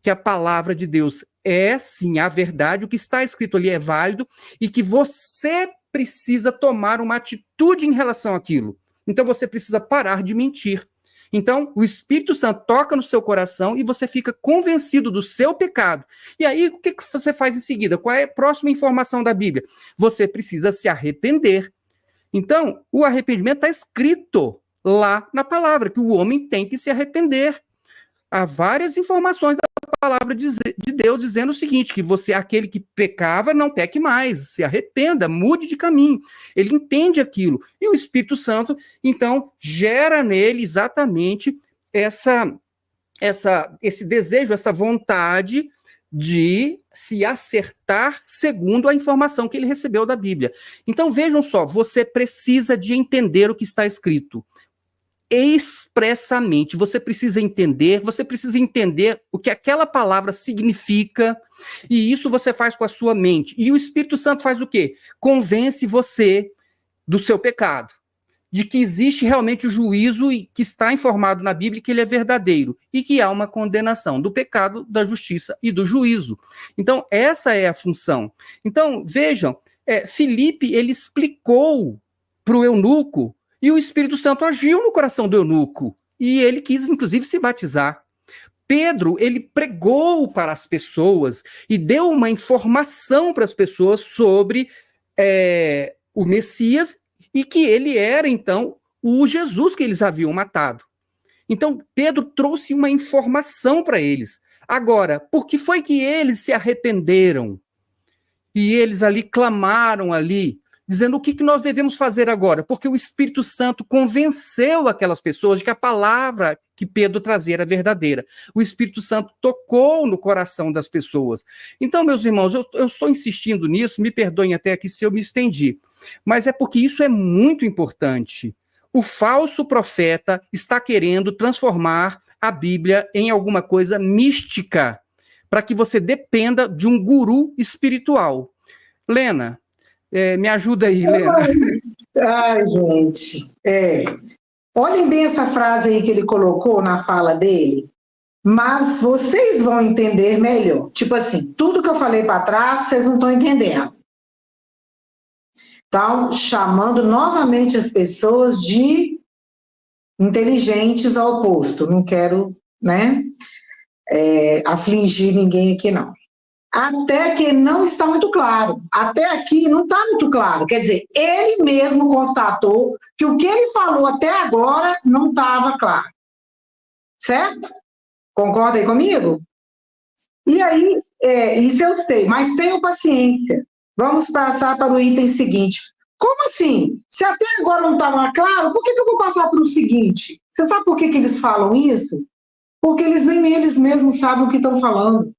que a palavra de Deus é, sim, a verdade, o que está escrito ali é válido e que você precisa tomar uma atitude em relação àquilo. Então, você precisa parar de mentir. Então, o Espírito Santo toca no seu coração e você fica convencido do seu pecado. E aí, o que você faz em seguida? Qual é a próxima informação da Bíblia? Você precisa se arrepender. Então, o arrependimento está escrito lá na palavra, que o homem tem que se arrepender. Há várias informações da palavra de Deus dizendo o seguinte, que você, aquele que pecava, não peque mais, se arrependa, mude de caminho. Ele entende aquilo. E o Espírito Santo, então, gera nele exatamente esse desejo, essa vontade de se acertar segundo a informação que ele recebeu da Bíblia. Então, vejam só, você precisa de entender o que está escrito. Expressamente, você precisa entender o que aquela palavra significa, e isso você faz com a sua mente. E o Espírito Santo faz o quê? Convence você do seu pecado, de que existe realmente o juízo que está informado na Bíblia, que ele é verdadeiro, e que há uma condenação do pecado, da justiça e do juízo. Então, essa é a função. Então, vejam, Filipe, ele explicou para o eunuco, e o Espírito Santo agiu no coração do eunuco. E ele quis, inclusive, se batizar. Pedro, ele pregou para as pessoas e deu uma informação para as pessoas sobre o Messias e que ele era, então, o Jesus que eles haviam matado. Então, Pedro trouxe uma informação para eles. Agora, por que foi que eles se arrependeram? E eles ali clamaram ali, dizendo o que nós devemos fazer agora, porque o Espírito Santo convenceu aquelas pessoas de que a palavra que Pedro trazia era verdadeira. O Espírito Santo tocou no coração das pessoas. Então, meus irmãos, eu estou insistindo nisso, me perdoem até aqui se eu me estendi, mas é porque isso é muito importante. O falso profeta está querendo transformar a Bíblia em alguma coisa mística, para que você dependa de um guru espiritual. Lena, me ajuda aí, Lena. Ai, gente. Olhem bem essa frase aí que ele colocou na fala dele, mas vocês vão entender melhor. Tipo assim, tudo que eu falei para trás, vocês não estão entendendo. Então, chamando novamente as pessoas de inteligentes ao oposto. Não quero, afligir ninguém aqui, não. Até que não está muito claro. Até aqui não está muito claro. Quer dizer, ele mesmo constatou que o que ele falou até agora não estava claro. Certo? Concorda aí comigo? E aí, isso eu sei, mas tenham paciência. Vamos passar para o item seguinte. Como assim? Se até agora não estava claro, por que eu vou passar para o seguinte? Você sabe por que eles falam isso? Porque nem eles mesmos sabem o que estão falando.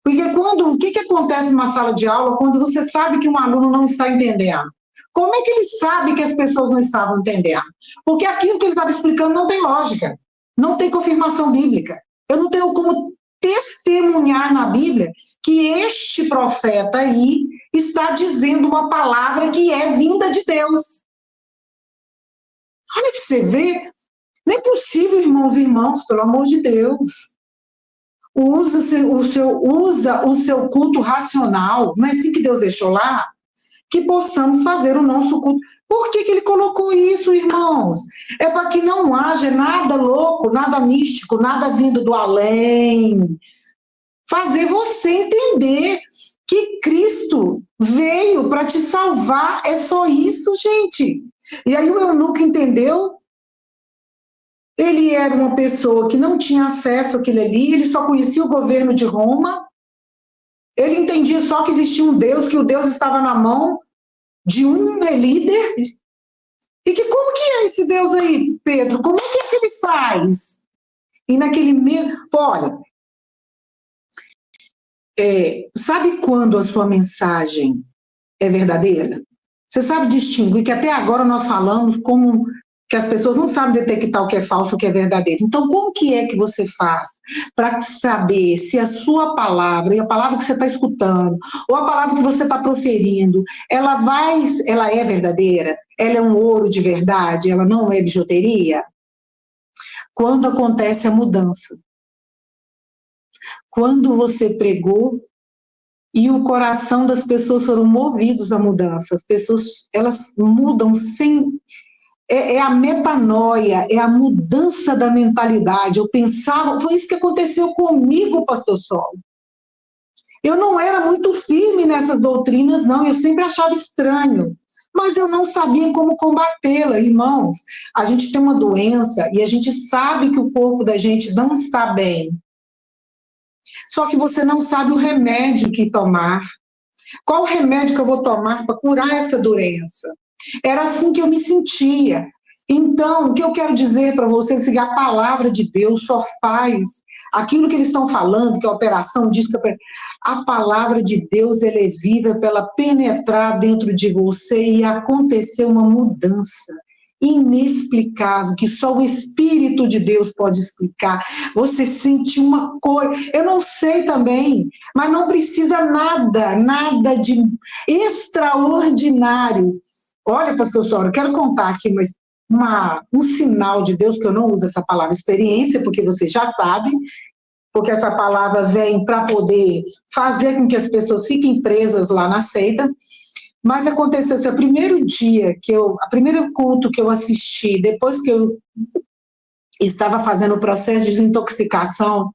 Porque o que acontece numa sala de aula quando você sabe que um aluno não está entendendo? Como é que ele sabe que as pessoas não estavam entendendo? Porque aquilo que ele estava explicando não tem lógica, não tem confirmação bíblica. Eu não tenho como testemunhar na Bíblia que este profeta aí está dizendo uma palavra que é vinda de Deus. Olha que você vê, não é possível, irmãos e irmãs, pelo amor de Deus. Usa o seu culto racional, não é assim que Deus deixou lá? Que possamos fazer o nosso culto. Por que ele colocou isso, irmãos? É para que não haja nada louco, nada místico, nada vindo do além. Fazer você entender que Cristo veio para te salvar, é só isso, gente. E aí o eunuco entendeu. Ele era uma pessoa que não tinha acesso àquilo ali, ele só conhecia o governo de Roma, ele entendia só que existia um Deus, que o Deus estava na mão de um líder, E que como que é esse Deus aí, Pedro? Como é que ele faz? E naquele mesmo... Olha, sabe quando a sua mensagem é verdadeira? Você sabe distinguir que até agora nós falamos como que as pessoas não sabem detectar o que é falso e o que é verdadeiro. Então, como que é que você faz para saber se a sua palavra e a palavra que você está escutando ou a palavra que você está proferindo, ela é verdadeira? Ela é um ouro de verdade? Ela não é bijuteria? Quando acontece a mudança. Quando você pregou e o coração das pessoas foram movidos à mudança. As pessoas, elas mudam sem... É a metanoia, é a mudança da mentalidade. Eu pensava, foi isso que aconteceu comigo, pastor Sol. Eu não era muito firme nessas doutrinas, não, eu sempre achava estranho, mas eu não sabia como combatê-la, irmãos. A gente tem uma doença e a gente sabe que o corpo da gente não está bem. Só que você não sabe o remédio que tomar. Qual o remédio que eu vou tomar para curar essa doença? Era assim que eu me sentia. Então, o que eu quero dizer para vocês é que a palavra de Deus só faz aquilo que eles estão falando, que a operação diz que a palavra de Deus ela é viva para ela penetrar dentro de você e acontecer uma mudança inexplicável, que só o Espírito de Deus pode explicar. Você sente uma coisa, eu não sei também, mas não precisa nada de extraordinário. Olha, pastor Sora, eu quero contar aqui um sinal de Deus, que eu não uso essa palavra experiência, porque vocês já sabem, porque essa palavra vem para poder fazer com que as pessoas fiquem presas lá na seita. Mas aconteceu assim, o primeiro culto que eu assisti, depois que eu estava fazendo o processo de desintoxicação,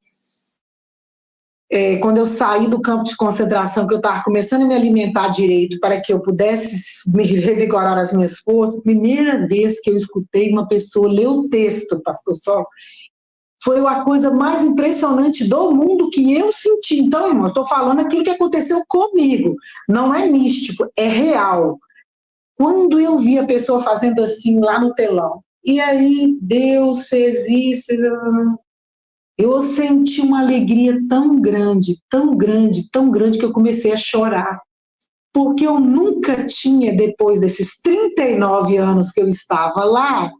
quando eu saí do campo de concentração, que eu estava começando a me alimentar direito para que eu pudesse me revigorar as minhas forças, a primeira vez que eu escutei uma pessoa ler o texto, pastor Sol, foi a coisa mais impressionante do mundo que eu senti. Então, irmão, estou falando aquilo que aconteceu comigo. Não é místico, é real. Quando eu vi a pessoa fazendo assim lá no telão, e aí, Deus fez isso, eu senti uma alegria tão grande, tão grande, tão grande, que eu comecei a chorar. Porque eu nunca tinha, depois desses 39 anos que eu estava lá,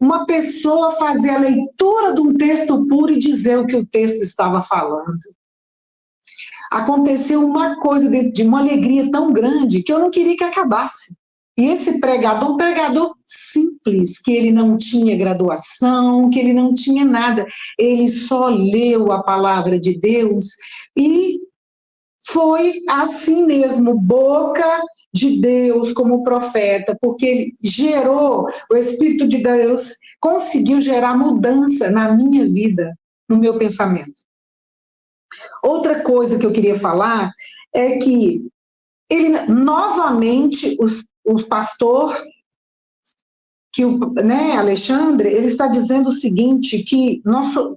uma pessoa fazer a leitura de um texto puro e dizer o que o texto estava falando. Aconteceu uma coisa dentro de uma alegria tão grande que eu não queria que acabasse. E esse pregador, um pregador simples, que ele não tinha graduação, que ele não tinha nada, ele só leu a palavra de Deus e foi assim mesmo, boca de Deus como profeta, porque ele gerou, o Espírito de Deus conseguiu gerar mudança na minha vida, no meu pensamento. Outra coisa que eu queria falar é que ele, novamente, o pastor, Alexandre, ele está dizendo o seguinte, que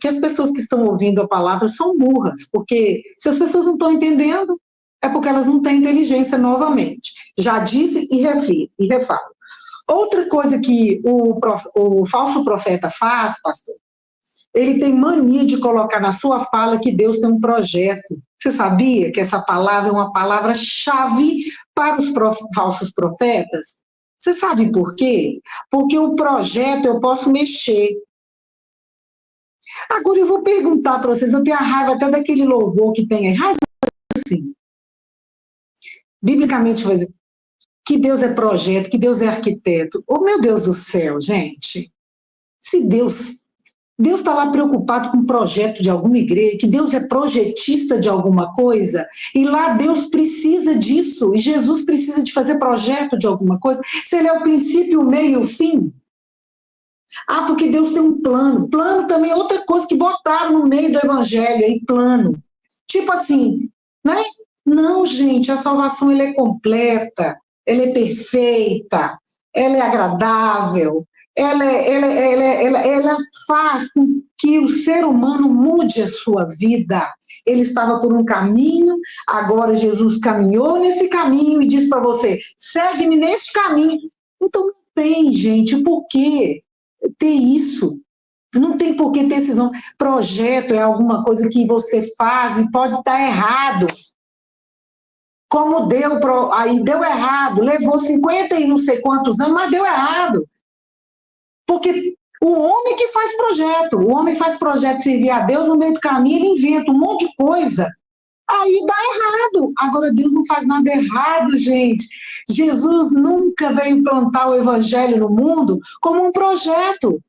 as pessoas que estão ouvindo a palavra são burras, porque se as pessoas não estão entendendo, é porque elas não têm inteligência novamente. Já disse e refalo. Outra coisa que o falso profeta faz, pastor, ele tem mania de colocar na sua fala que Deus tem um projeto. Você sabia que essa palavra é uma palavra-chave para os falsos profetas? Você sabe por quê? Porque o projeto eu posso mexer. Agora eu vou perguntar para vocês, eu tenho a raiva até daquele louvor que tem aí. Raiva assim. Biblicamente, vai dizer que Deus é projeto, que Deus é arquiteto. Oh, meu Deus do céu, gente. Se Deus está lá preocupado com o projeto de alguma igreja, que Deus é projetista de alguma coisa, e lá Deus precisa disso, e Jesus precisa de fazer projeto de alguma coisa, se ele é o princípio, o meio e o fim. Ah, porque Deus tem um plano. Plano também é outra coisa que botaram no meio do evangelho, aí plano. Tipo assim, né? Não, gente, a salvação ela é completa, ela é perfeita, ela é agradável, ela faz com que o ser humano mude a sua vida. Ele estava por um caminho, agora Jesus caminhou nesse caminho e disse para você, segue-me nesse caminho. Então, tem, gente, por que ter isso? Não tem por que ter esses nomes. Projeto é alguma coisa que você faz e pode estar errado. Como aí deu errado, levou 50 e não sei quantos anos, mas deu errado. Porque o homem que faz projeto, o homem faz projeto de servir a Deus, no meio do caminho ele inventa um monte de coisa. Aí dá errado. Agora Deus não faz nada errado, gente. Jesus nunca veio plantar o evangelho no mundo como um projeto.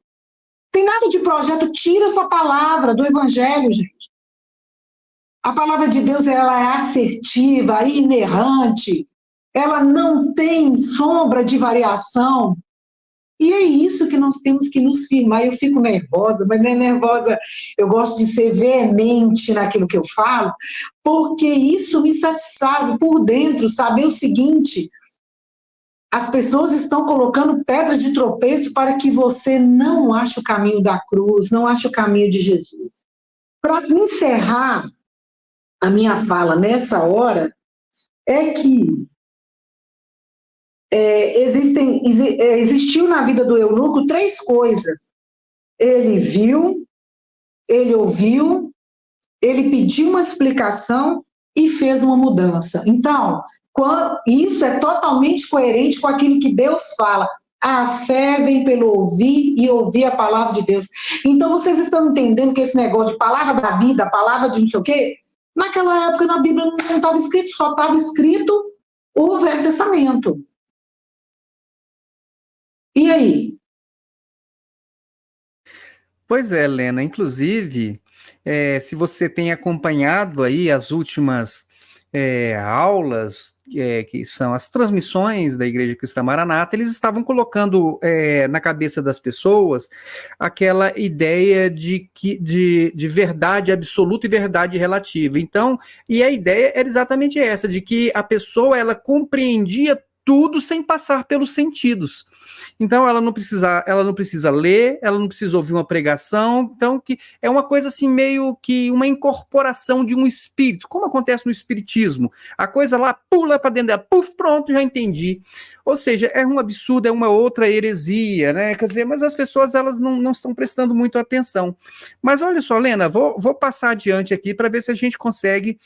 Tem nada de projeto, tira essa palavra do evangelho, gente. A palavra de Deus, ela é assertiva, inerrante, ela não tem sombra de variação. E é isso que nós temos que nos firmar. Eu fico nervosa, mas não é nervosa, eu gosto de ser veemente naquilo que eu falo, porque isso me satisfaz por dentro, saber o seguinte: as pessoas estão colocando pedras de tropeço para que você não ache o caminho da cruz, não ache o caminho de Jesus. Para encerrar a minha fala nessa hora, é que existiu na vida do eunuco 3 coisas. Ele viu, ele ouviu, ele pediu uma explicação e fez uma mudança. Então, isso é totalmente coerente com aquilo que Deus fala. A fé vem pelo ouvir e ouvir a palavra de Deus. Então, vocês estão entendendo que esse negócio de palavra da vida, palavra de não sei o quê, naquela época na Bíblia não estava escrito, só estava escrito o Velho Testamento. E aí? Pois é, Helena. Inclusive, se você tem acompanhado aí as últimas aulas, que são as transmissões da Igreja Cristã Maranata, eles estavam colocando na cabeça das pessoas aquela ideia de verdade absoluta e verdade relativa. Então, e a ideia era exatamente essa, de que a pessoa, ela compreendia tudo sem passar pelos sentidos. Então, ela não precisa ler, ela não precisa ouvir uma pregação, então que é uma coisa assim, meio que uma incorporação de um espírito, como acontece no espiritismo. A coisa lá pula para dentro dela, puf, pronto, já entendi. Ou seja, é um absurdo, é uma outra heresia, né? Quer dizer, mas as pessoas, elas não estão prestando muito atenção. Mas olha só, Lena, vou passar adiante aqui para ver se a gente consegue,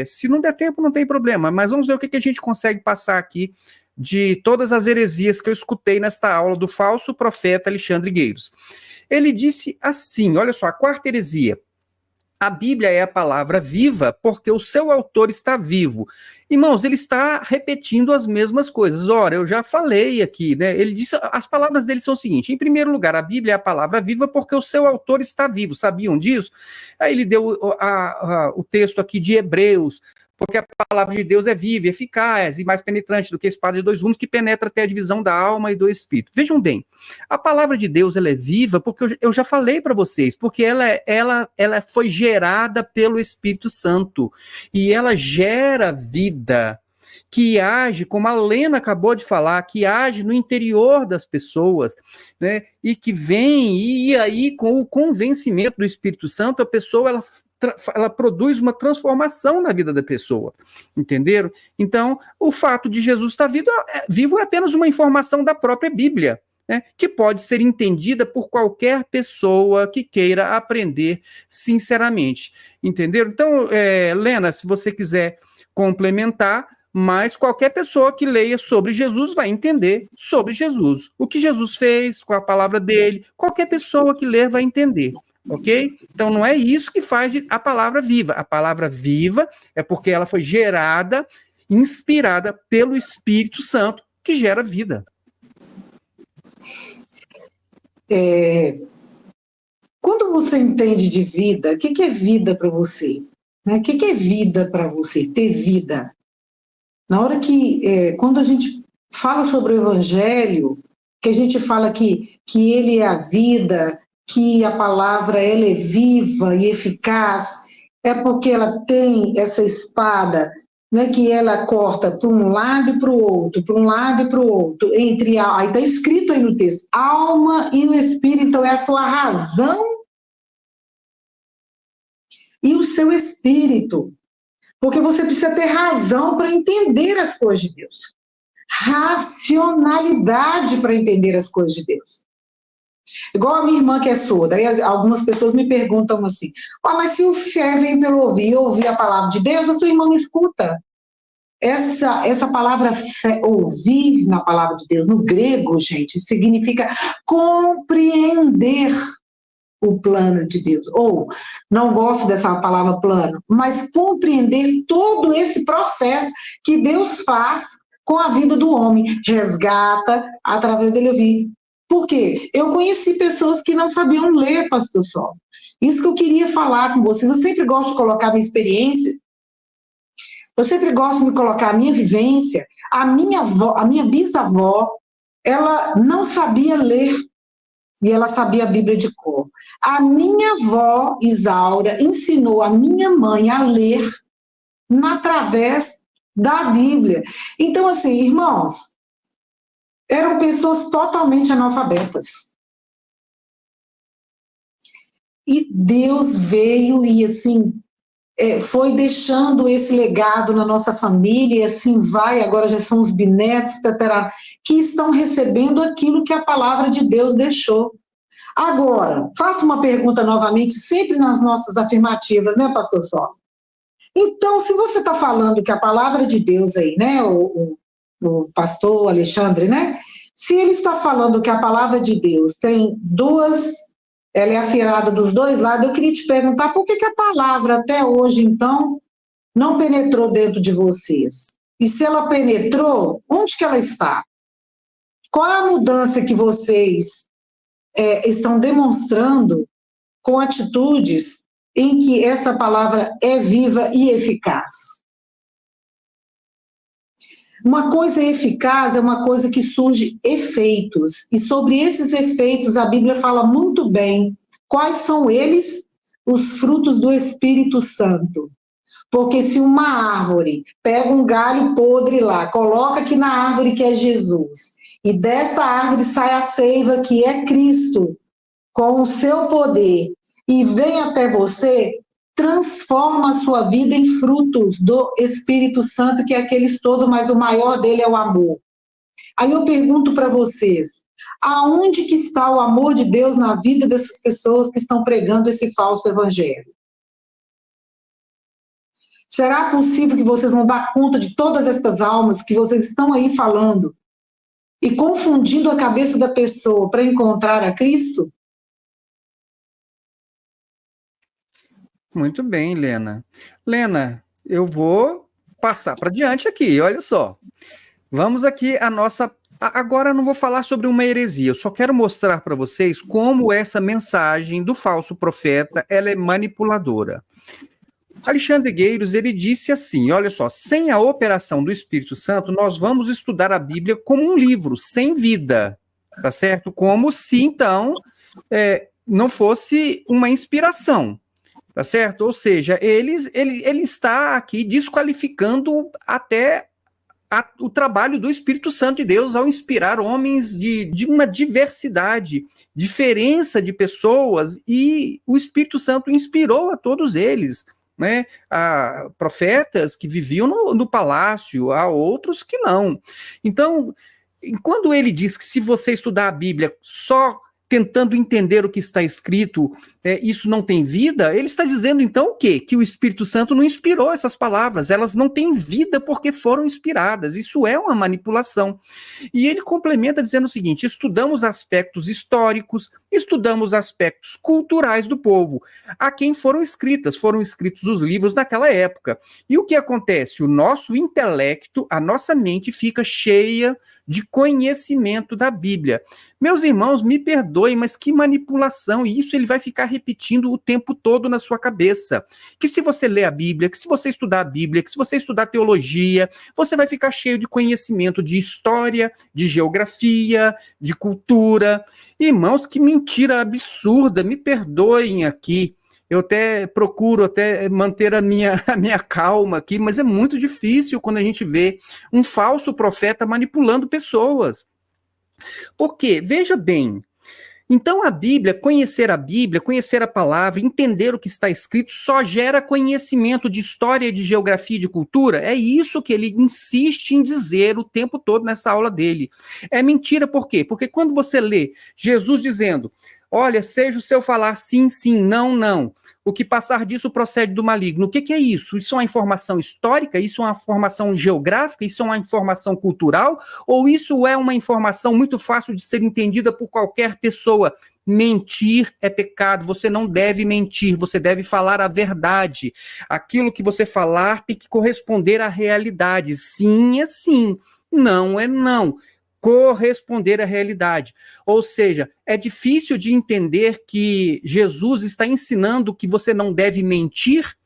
se não der tempo, não tem problema, mas vamos ver o que a gente consegue passar aqui de todas as heresias que eu escutei nesta aula do falso profeta Alexandre Gueiros. Ele disse assim, olha só, a 4ª heresia: a Bíblia é a palavra viva porque o seu autor está vivo. Irmãos, ele está repetindo as mesmas coisas. Ora, eu já falei aqui, né? Ele disse, as palavras dele são o seguinte: em primeiro lugar, a Bíblia é a palavra viva porque o seu autor está vivo. Sabiam disso? Aí ele deu o texto aqui de Hebreus, porque a palavra de Deus é viva, eficaz e mais penetrante do que a espada de 2 gumes, que penetra até a divisão da alma e do espírito. Vejam bem, a palavra de Deus, ela é viva, porque eu já falei para vocês, porque ela foi gerada pelo Espírito Santo, e ela gera vida, que age, como a Lena acabou de falar, que age no interior das pessoas, né, e que vem, e aí com o convencimento do Espírito Santo, a pessoa, ela produz uma transformação na vida da pessoa, entenderam? Então, o fato de Jesus estar vivo é apenas uma informação da própria Bíblia, né, que pode ser entendida por qualquer pessoa que queira aprender sinceramente, entenderam? Então, Lena, se você quiser complementar, mas qualquer pessoa que leia sobre Jesus vai entender sobre Jesus, o que Jesus fez com a palavra dele, qualquer pessoa que ler vai entender. Ok? Então, não é isso que faz a palavra viva. A palavra viva é porque ela foi gerada, inspirada pelo Espírito Santo, que gera vida. Quando você entende de vida, o que é vida para você? O que é vida para você? Ter vida. Na hora que, quando a gente fala sobre o Evangelho, que a gente fala que ele é a vida, que a palavra ela é viva e eficaz, é porque ela tem essa espada, né, que ela corta para um lado e para o outro, para um lado e para o outro, aí está escrito aí no texto, alma e o espírito, então é a sua razão e o seu espírito, porque você precisa ter razão para entender as coisas de Deus. racionalidade para entender as coisas de Deus. Igual a minha irmã que é surda, aí algumas pessoas me perguntam assim, mas se o fé vem pelo ouvir a palavra de Deus, a sua irmã não escuta. Essa palavra fé, ouvir na palavra de Deus, no grego, gente, significa compreender o plano de Deus. Ou, não gosto dessa palavra plano, mas compreender todo esse processo que Deus faz com a vida do homem, resgata através dele ouvir. Por quê? Eu conheci pessoas que não sabiam ler, pastor Sol. Isso que eu queria falar com vocês. Eu sempre gosto de colocar minha experiência, eu sempre gosto de colocar a minha vivência. A minha bisavó, ela não sabia ler e ela sabia a Bíblia de cor. A minha avó, Isaura, ensinou a minha mãe a ler através da Bíblia. Então, assim, irmãos, eram pessoas totalmente analfabetas. E Deus veio e, assim, foi deixando esse legado na nossa família, e assim vai, agora já são os bisnetos, que estão recebendo aquilo que a palavra de Deus deixou. Agora, faço uma pergunta novamente, sempre nas nossas afirmativas, né, pastor Sol? Então, se você está falando que a palavra de Deus aí, né, o pastor Alexandre, né, se ele está falando que a palavra de Deus tem duas, ela é afirmada dos dois lados, eu queria te perguntar por que a palavra até hoje, então, não penetrou dentro de vocês? E se ela penetrou, onde que ela está? Qual é a mudança que vocês estão demonstrando com atitudes em que essa palavra é viva e eficaz? Uma coisa eficaz é uma coisa que surge efeitos, e sobre esses efeitos a Bíblia fala muito bem. Quais são eles? Os frutos do Espírito Santo. Porque se uma árvore pega um galho podre lá, coloca aqui na árvore que é Jesus, e dessa árvore sai a seiva que é Cristo, com o seu poder, e vem até você, transforma a sua vida em frutos do Espírito Santo, que é aqueles todos, mas o maior dele é o amor. Aí eu pergunto para vocês, aonde que está o amor de Deus na vida dessas pessoas que estão pregando esse falso evangelho? Será possível que vocês vão dar conta de todas estas almas que vocês estão aí falando e confundindo a cabeça da pessoa para encontrar a Cristo? Muito bem, Lena. Lena, eu vou passar para diante aqui, olha só. Vamos aqui a nossa... Agora eu não vou falar sobre uma heresia, eu só quero mostrar para vocês como essa mensagem do falso profeta, ela é manipuladora. Alexandre Gueiros, ele disse assim, olha só, sem a operação do Espírito Santo, nós vamos estudar a Bíblia como um livro, sem vida, tá certo? Como se, então, não fosse uma inspiração. Tá certo? Ou seja, ele está aqui desqualificando até o trabalho do Espírito Santo de Deus ao inspirar homens de uma diversidade, diferença de pessoas, e o Espírito Santo inspirou a todos eles, né? A profetas que viviam no palácio, há outros que não. Então, quando ele diz que se você estudar a Bíblia só tentando entender o que está escrito, isso não tem vida, ele está dizendo então o quê? Que o Espírito Santo não inspirou essas palavras, elas não têm vida porque foram inspiradas, isso é uma manipulação. E ele complementa dizendo o seguinte, estudamos aspectos históricos, estudamos aspectos culturais do povo, a quem foram escritos os livros naquela época. E o que acontece? O nosso intelecto, a nossa mente fica cheia de conhecimento da Bíblia. Meus irmãos, me perdoem, mas que manipulação, e isso ele vai ficar repetindo o tempo todo na sua cabeça. Que se você ler a Bíblia, que se você estudar a Bíblia, que se você estudar teologia, você vai ficar cheio de conhecimento de história, de geografia, de cultura. Irmãos, que mentira absurda, me perdoem aqui. Eu procuro manter a minha calma aqui, mas é muito difícil quando a gente vê um falso profeta manipulando pessoas. Por quê? Veja bem, Então a Bíblia, conhecer a palavra, entender o que está escrito, só gera conhecimento de história, de geografia e de cultura. É isso que ele insiste em dizer o tempo todo nessa aula dele. É mentira por quê? Porque quando você lê Jesus dizendo, olha, seja o seu falar sim, sim, não, não. O que passar disso procede do maligno. O que é isso? Isso é uma informação histórica? Isso é uma informação geográfica? Isso é uma informação cultural? Ou isso é uma informação muito fácil de ser entendida por qualquer pessoa? Mentir é pecado, você não deve mentir, você deve falar a verdade. Aquilo que você falar tem que corresponder à realidade. Sim é sim, não é não. Corresponder à realidade. Ou seja, é difícil de entender que Jesus está ensinando que você não deve mentir.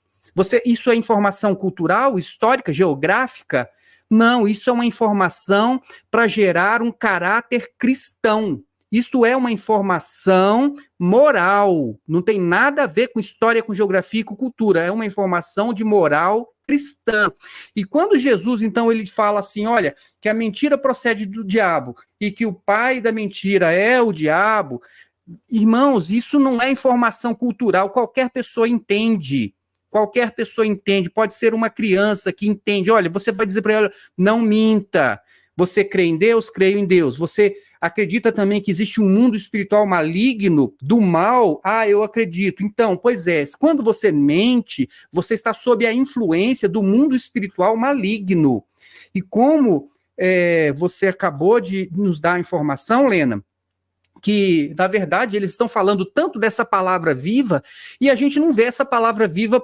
Isso é informação cultural, histórica, geográfica? Não, isso é uma informação para gerar um caráter cristão. Isto é uma informação moral, não tem nada a ver com história, com geografia e com cultura, é uma informação de moral cristã. E quando Jesus, então, ele fala assim, olha, que a mentira procede do diabo e que o pai da mentira é o diabo, irmãos, isso não é informação cultural, qualquer pessoa entende. Qualquer pessoa entende, pode ser uma criança que entende, olha, você vai dizer para ela, não minta, você crê em Deus, creio em Deus, você acredita também que existe um mundo espiritual maligno, do mal? Ah, eu acredito. Então, pois é, quando você mente, você está sob a influência do mundo espiritual maligno. E como você acabou de nos dar a informação, Lena, que, na verdade, eles estão falando tanto dessa palavra viva, e a gente não vê essa palavra viva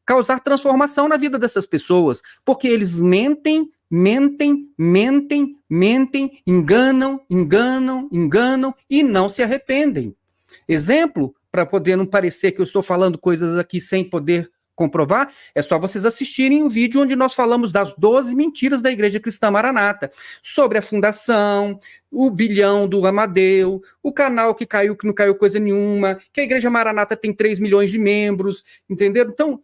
causar transformação na vida dessas pessoas, porque eles mentem, enganam e não se arrependem. Exemplo, para poder não parecer que eu estou falando coisas aqui sem poder comprovar, é só vocês assistirem o vídeo onde nós falamos das 12 mentiras da Igreja Cristã Maranata, sobre a fundação, o bilhão do Amadeu, o canal que caiu, que não caiu coisa nenhuma, que a Igreja Maranata tem 3 milhões de membros, entenderam? Então,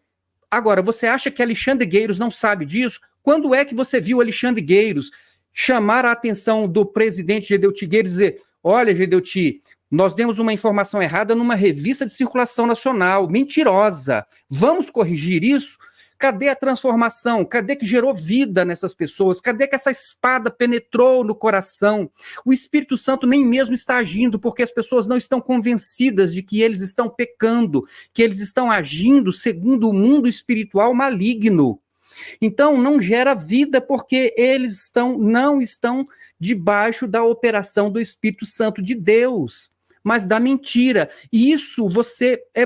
agora, você acha que Alexandre Gueiros não sabe disso? Quando é que você viu Alexandre Gueiros chamar a atenção do presidente Gedeuti Gueiros e dizer, olha, Gedeuti, nós demos uma informação errada numa revista de circulação nacional, mentirosa, vamos corrigir isso? Cadê a transformação? Cadê que gerou vida nessas pessoas? Cadê que essa espada penetrou no coração? O Espírito Santo nem mesmo está agindo, porque as pessoas não estão convencidas de que eles estão pecando, que eles estão agindo segundo o mundo espiritual maligno. Então, não gera vida porque eles não estão debaixo da operação do Espírito Santo de Deus, mas da mentira. E isso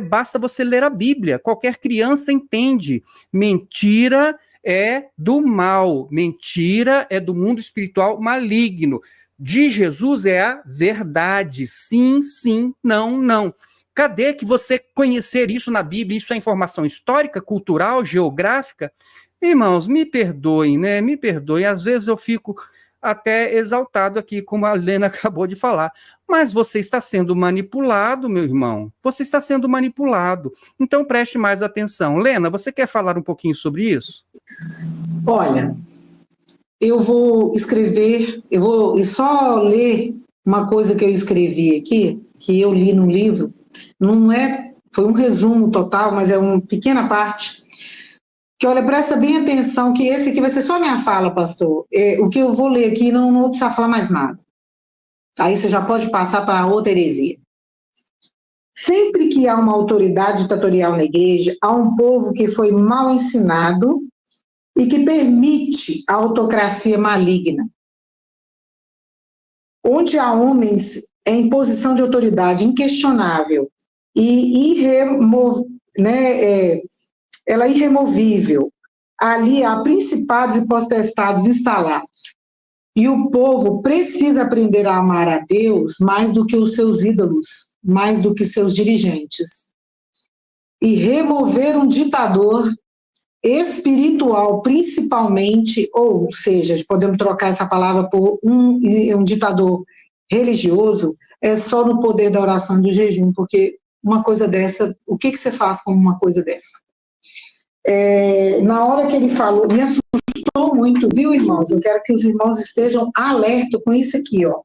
basta você ler a Bíblia. Qualquer criança entende. Mentira é do mal. Mentira é do mundo espiritual maligno. De Jesus é a verdade. Sim, sim, não, não. Cadê que você conhecer isso na Bíblia? Isso é informação histórica, cultural, geográfica? Irmãos, me perdoem, né? Me perdoem. Às vezes eu fico até exaltado aqui, como a Lena acabou de falar. Mas você está sendo manipulado, meu irmão. Você está sendo manipulado. Então preste mais atenção. Lena, você quer falar um pouquinho sobre isso? Olha, eu vou só ler uma coisa que eu escrevi aqui, que eu li no livro. Foi um resumo total, mas é uma pequena parte. Que, olha, presta bem atenção, que esse aqui vai ser só a minha fala, pastor. O que eu vou ler aqui, não vou precisar falar mais nada. Aí você já pode passar para outra heresia. Sempre que há uma autoridade ditatorial na igreja, há um povo que foi mal ensinado e que permite a autocracia maligna. Onde há homens em posição de autoridade inquestionável e ela é irremovível. Ali há principados e potestades instalados. E o povo precisa aprender a amar a Deus mais do que os seus ídolos, mais do que seus dirigentes. E remover um ditador espiritual, principalmente, ou seja, podemos trocar essa palavra por um ditador religioso, é só no poder da oração e do jejum, porque uma coisa dessa, o que você faz com uma coisa dessa? Na hora que ele falou, me assustou muito, viu, irmãos? Eu quero que os irmãos estejam alerta com isso aqui, ó.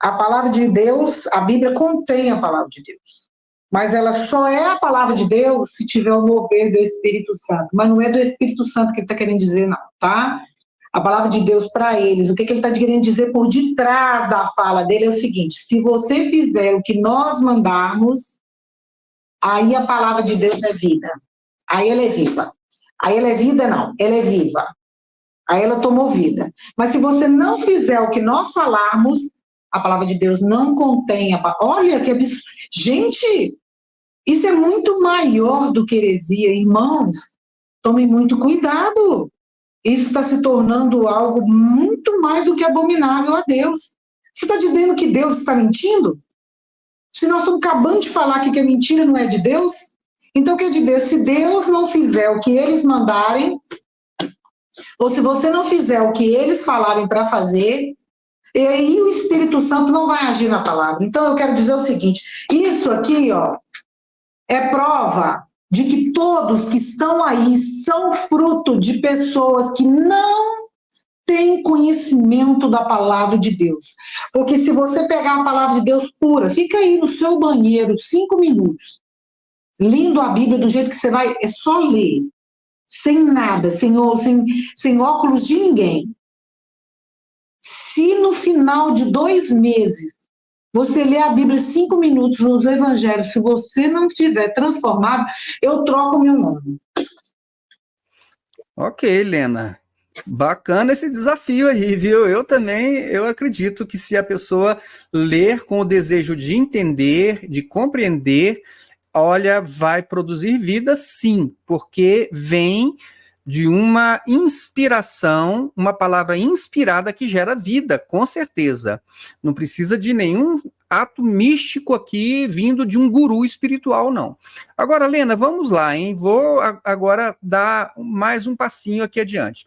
A palavra de Deus, a Bíblia contém a palavra de Deus. Mas ela só é a palavra de Deus se tiver o mover do Espírito Santo. Mas não é do Espírito Santo que ele está querendo dizer, não, tá? A palavra de Deus para eles, o que ele está querendo dizer por detrás da fala dele é o seguinte: se você fizer o que nós mandarmos, aí a palavra de Deus é vida. Aí ela é viva. Aí ela é vida, não, ela é viva. Aí ela tomou vida. Mas se você não fizer o que nós falarmos, a palavra de Deus não contém a palavra. Olha que absurdo. Gente, isso é muito maior do que heresia. Irmãos, tomem muito cuidado. Isso está se tornando algo muito mais do que abominável a Deus. Você está dizendo que Deus está mentindo? Se nós estamos acabando de falar que a mentira não é de Deus, então quer dizer, se Deus não fizer o que eles mandarem, ou se você não fizer o que eles falarem para fazer, e aí o Espírito Santo não vai agir na palavra. Então eu quero dizer o seguinte, isso aqui, ó, é prova de que todos que estão aí são fruto de pessoas que não têm conhecimento da palavra de Deus. Porque se você pegar a palavra de Deus pura, fica aí no seu banheiro 5 minutos, lendo a Bíblia do jeito que você vai, é só ler, sem nada, sem óculos de ninguém. Se no final de 2 meses você lê a Bíblia 5 minutos nos evangelhos, se você não estiver transformado, eu troco meu nome. Ok, Helena. Bacana esse desafio aí, viu? Eu acredito que se a pessoa ler com o desejo de entender, de compreender, olha, vai produzir vida sim, porque vem de uma inspiração, uma palavra inspirada que gera vida, com certeza. Não precisa de nenhum ato místico aqui vindo de um guru espiritual, não. Agora, Lena, vamos lá, hein? Vou agora dar mais um passinho aqui adiante.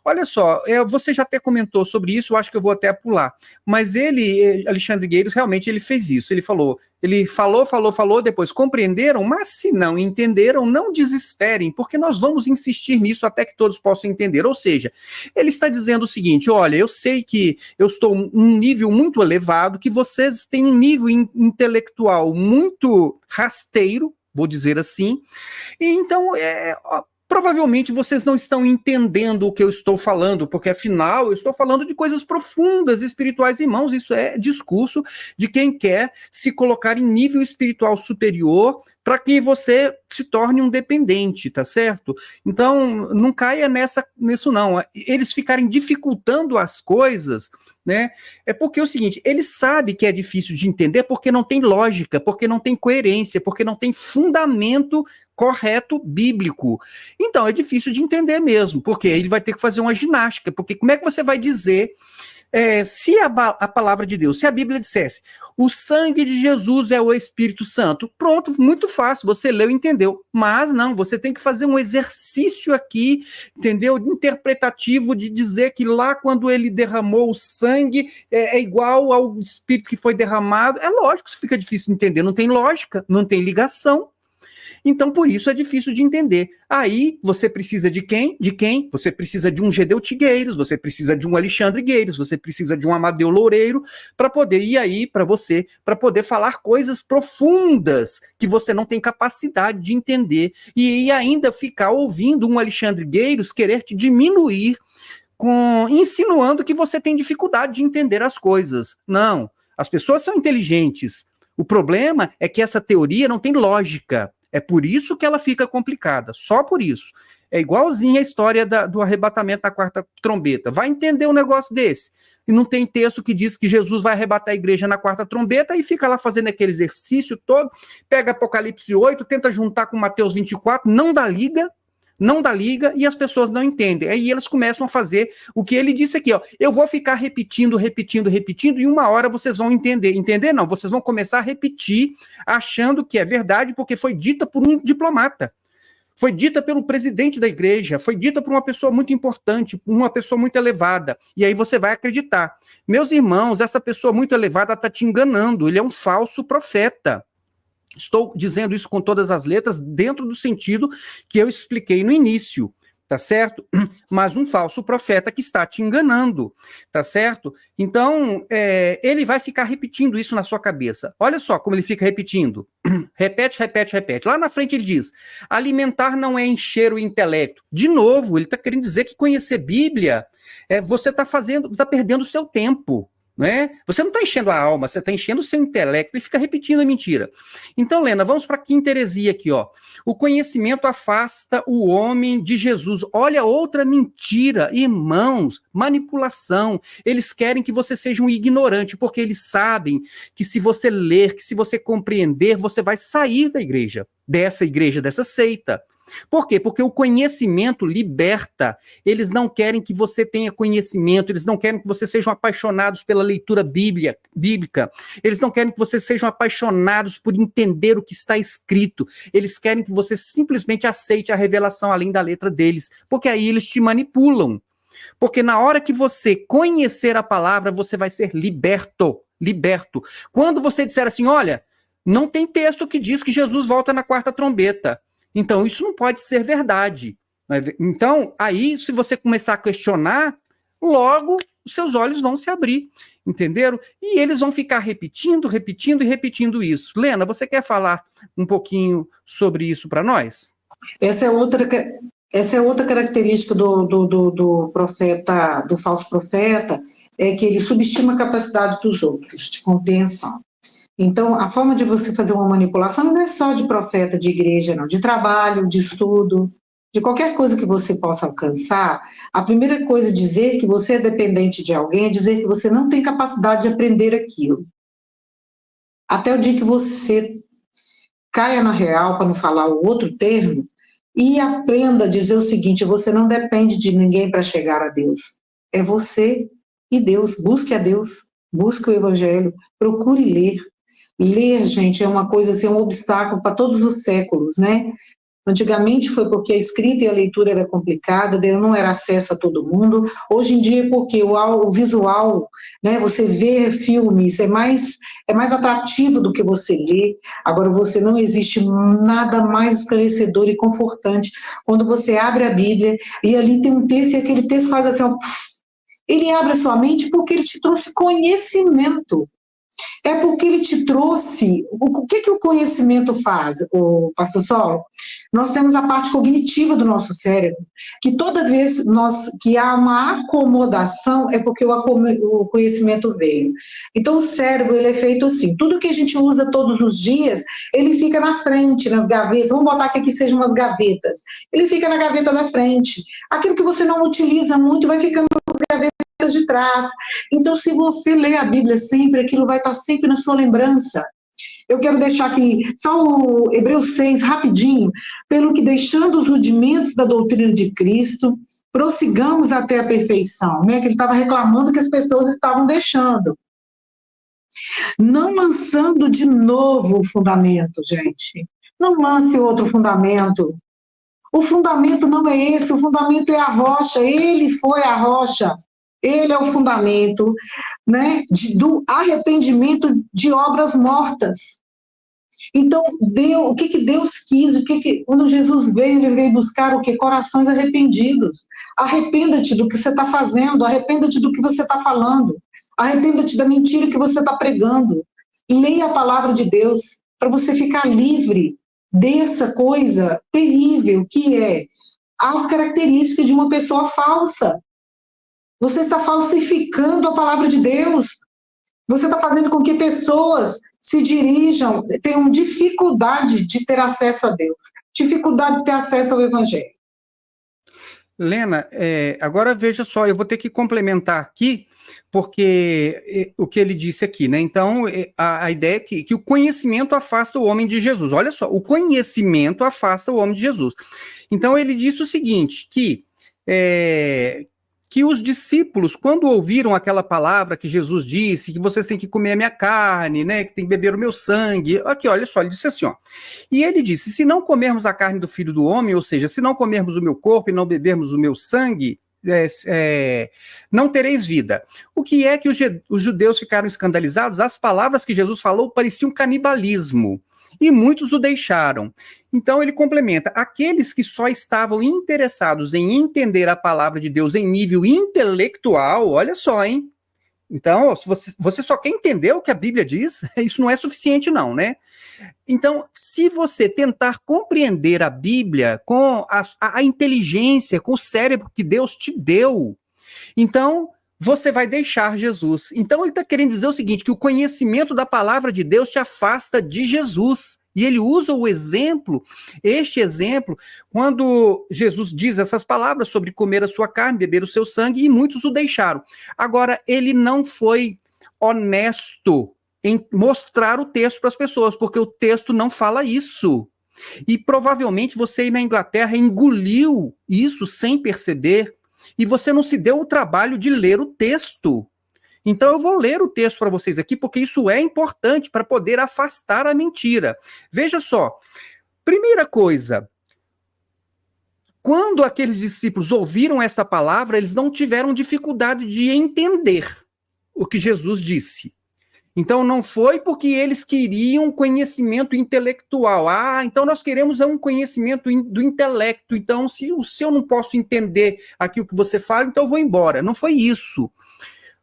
Olha só, você já até comentou sobre isso, eu acho que eu vou até pular, mas Alexandre Gueiros, realmente ele fez isso, ele falou, depois compreenderam, mas se não entenderam, não desesperem, porque nós vamos insistir nisso até que todos possam entender, ou seja, ele está dizendo o seguinte, olha, eu sei que eu estou num nível muito elevado, que vocês têm um nível intelectual muito rasteiro, vou dizer assim, e então, provavelmente vocês não estão entendendo o que eu estou falando, porque afinal eu estou falando de coisas profundas, espirituais, irmãos, isso é discurso de quem quer se colocar em nível espiritual superior para que você se torne um dependente, tá certo? Então, não caia nisso não, eles ficarem dificultando as coisas, né? É porque é o seguinte, ele sabe que é difícil de entender porque não tem lógica, porque não tem coerência, porque não tem fundamento correto bíblico. Então, é difícil de entender mesmo, porque ele vai ter que fazer uma ginástica, porque como é que você vai dizer, se a palavra de Deus, se a Bíblia dissesse, o sangue de Jesus é o Espírito Santo, pronto, muito fácil, você leu e entendeu, mas não, você tem que fazer um exercício aqui, entendeu, interpretativo de dizer que lá quando ele derramou o sangue, é igual ao Espírito que foi derramado, é lógico que isso fica difícil de entender, não tem lógica, não tem ligação. Então, por isso é difícil de entender. Aí, você precisa de quem? De quem? Você precisa de um Gedeu Tigueiros, você precisa de um Alexandre Gueiros, você precisa de um Amadeu Loureiro, para poder ir aí para você, para poder falar coisas profundas que você não tem capacidade de entender, e ainda ficar ouvindo um Alexandre Gueiros querer te diminuir, insinuando que você tem dificuldade de entender as coisas. Não, as pessoas são inteligentes. O problema é que essa teoria não tem lógica. É por isso que ela fica complicada, só por isso. É igualzinho a história do arrebatamento da 4ª trombeta. Vai entender um negócio desse? E não tem texto que diz que Jesus vai arrebatar a igreja na 4ª trombeta e fica lá fazendo aquele exercício todo, pega Apocalipse 8, tenta juntar com Mateus 24, não dá liga, e as pessoas não entendem. Aí elas começam a fazer o que ele disse aqui, ó. Eu vou ficar repetindo, e uma hora vocês vão entender. Entender não, vocês vão começar a repetir, achando que é verdade, porque foi dita por um diplomata. Foi dita pelo presidente da igreja, foi dita por uma pessoa muito importante, uma pessoa muito elevada. E aí você vai acreditar. Meus irmãos, essa pessoa muito elevada está te enganando, ele é um falso profeta. Estou dizendo isso com todas as letras, dentro do sentido que eu expliquei no início. tá certo? Mas um falso profeta que está te enganando, tá certo? Então, ele vai ficar repetindo isso na sua cabeça. Olha só como ele fica repetindo. Repete, repete, repete. Lá na frente ele diz, alimentar não é encher o intelecto. De novo, ele está querendo dizer que conhecer Bíblia, você está perdendo o seu tempo. Né? Você não está enchendo a alma, você está enchendo o seu intelecto e fica repetindo a mentira. Então, Lena, vamos para a quinta heresia aqui, ó. O conhecimento afasta o homem de Jesus. Olha outra mentira, irmãos, manipulação. Eles querem que você seja um ignorante, porque eles sabem que se você ler, que se você compreender, você vai sair da igreja, dessa seita. Por quê? Porque o conhecimento liberta. Eles não querem que você tenha conhecimento, eles não querem que vocês sejam apaixonados pela leitura bíblica, eles não querem que vocês sejam apaixonados por entender o que está escrito, eles querem que você simplesmente aceite a revelação além da letra deles, porque aí eles te manipulam. Porque na hora que você conhecer a palavra, você vai ser liberto. Quando você disser assim, olha, não tem texto que diz que Jesus volta na quarta trombeta. Então, isso não pode ser verdade. Então, aí, se você começar a questionar, logo os seus olhos vão se abrir, entenderam? E eles vão ficar repetindo isso. Lena, você quer falar um pouquinho sobre isso para nós? Essa é outra característica do profeta, do falso profeta, é que ele subestima a capacidade dos outros de compreensão. Então, a forma de você fazer uma manipulação não é só de profeta de igreja, não, de trabalho, de estudo, de qualquer coisa que você possa alcançar. A primeira coisa, dizer que você é dependente de alguém, é dizer que você não tem capacidade de aprender aquilo. Até o dia que você caia na real, para não falar o outro termo, e aprenda a dizer o seguinte, você não depende de ninguém para chegar a Deus. É você e Deus. Busque a Deus, busque o Evangelho, procure ler. Ler, gente, é uma coisa, assim, um obstáculo para todos os séculos, né? Antigamente foi porque a escrita e a leitura era complicada, não era acesso a todo mundo. Hoje em dia é porque o visual, né, você vê filmes, é mais atrativo do que você ler. Agora, não existe nada mais esclarecedor e confortante quando você abre a Bíblia e ali tem um texto e aquele texto faz assim, ó, ele abre a sua mente porque ele te trouxe conhecimento. É porque ele te trouxe... O que o conhecimento faz, o pastor Saulo? Nós temos a parte cognitiva do nosso cérebro, que toda vez que há uma acomodação, é porque o conhecimento veio. Então, o cérebro, ele é feito assim, tudo que a gente usa todos os dias, ele fica na frente, nas gavetas, vamos botar que aqui sejam umas gavetas, ele fica na gaveta da frente. Aquilo que você não utiliza muito, vai ficando nas gavetas de trás. Então, se você lê a Bíblia sempre, aquilo vai estar sempre na sua lembrança. Eu quero deixar aqui só o Hebreus 6, rapidinho, pelo que deixando os rudimentos da doutrina de Cristo, prossigamos até a perfeição, né? Que ele estava reclamando que as pessoas estavam deixando. Não lançando de novo o fundamento, gente. Não lance outro fundamento. O fundamento não é esse, o fundamento é a rocha, ele foi a rocha. Ele é o fundamento, né, do arrependimento de obras mortas. Então, o que Deus quis, quando Jesus veio, ele veio buscar o quê? Corações arrependidos. Arrependa-te do que você está fazendo, arrependa-te do que você está falando, arrependa-te da mentira que você está pregando. Leia a palavra de Deus para você ficar livre dessa coisa terrível que é as características de uma pessoa falsa. Você está falsificando a palavra de Deus. Você está fazendo com que pessoas se dirijam, tenham dificuldade de ter acesso a Deus, dificuldade de ter acesso ao Evangelho. Lena, agora veja só, eu vou ter que complementar aqui, porque o que ele disse aqui, né? Então, a ideia é que o conhecimento afasta o homem de Jesus. Olha só, o conhecimento afasta o homem de Jesus. Então, ele disse o seguinte, que os discípulos, quando ouviram aquela palavra que Jesus disse, que vocês têm que comer a minha carne, né, que tem que beber o meu sangue, aqui, olha só, ele disse assim, ó, e ele disse, se não comermos a carne do Filho do Homem, ou seja, se não comermos o meu corpo e não bebermos o meu sangue, não tereis vida. O que é que os judeus ficaram escandalizados? As palavras que Jesus falou pareciam canibalismo. e muitos o deixaram. Então ele complementa, aqueles que só estavam interessados em entender a palavra de Deus em nível intelectual, olha só, hein? Então, se você só quer entender o que a Bíblia diz, isso não é suficiente não, né? Então, se você tentar compreender a Bíblia com a inteligência, com o cérebro que Deus te deu, então você vai deixar Jesus. Então ele está querendo dizer o seguinte, que o conhecimento da palavra de Deus te afasta de Jesus. E ele usa o exemplo, este exemplo, quando Jesus diz essas palavras sobre comer a sua carne, beber o seu sangue, e muitos o deixaram. Agora, ele não foi honesto em mostrar o texto para as pessoas, porque o texto não fala isso. E provavelmente você aí na Inglaterra engoliu isso sem perceber, e você não se deu o trabalho de ler o texto. Então eu vou ler o texto para vocês aqui, porque isso é importante para poder afastar a mentira. Veja só, primeira coisa, quando aqueles discípulos ouviram essa palavra, eles não tiveram dificuldade de entender o que Jesus disse. Então não foi porque eles queriam conhecimento intelectual. Ah, então nós queremos um conhecimento do intelecto. Então se eu não posso entender aqui o que você fala, então eu vou embora. Não foi isso.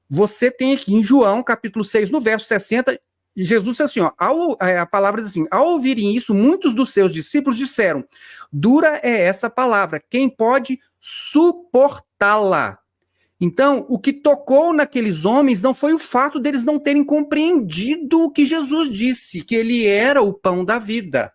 Você tem aqui em João, capítulo 6, no verso 60, Jesus disse assim, ó, a palavra diz assim, ao ouvirem isso, muitos dos seus discípulos disseram, dura é essa palavra, quem pode suportá-la? Então, o que tocou naqueles homens não foi o fato deles não terem compreendido o que Jesus disse, que ele era o pão da vida.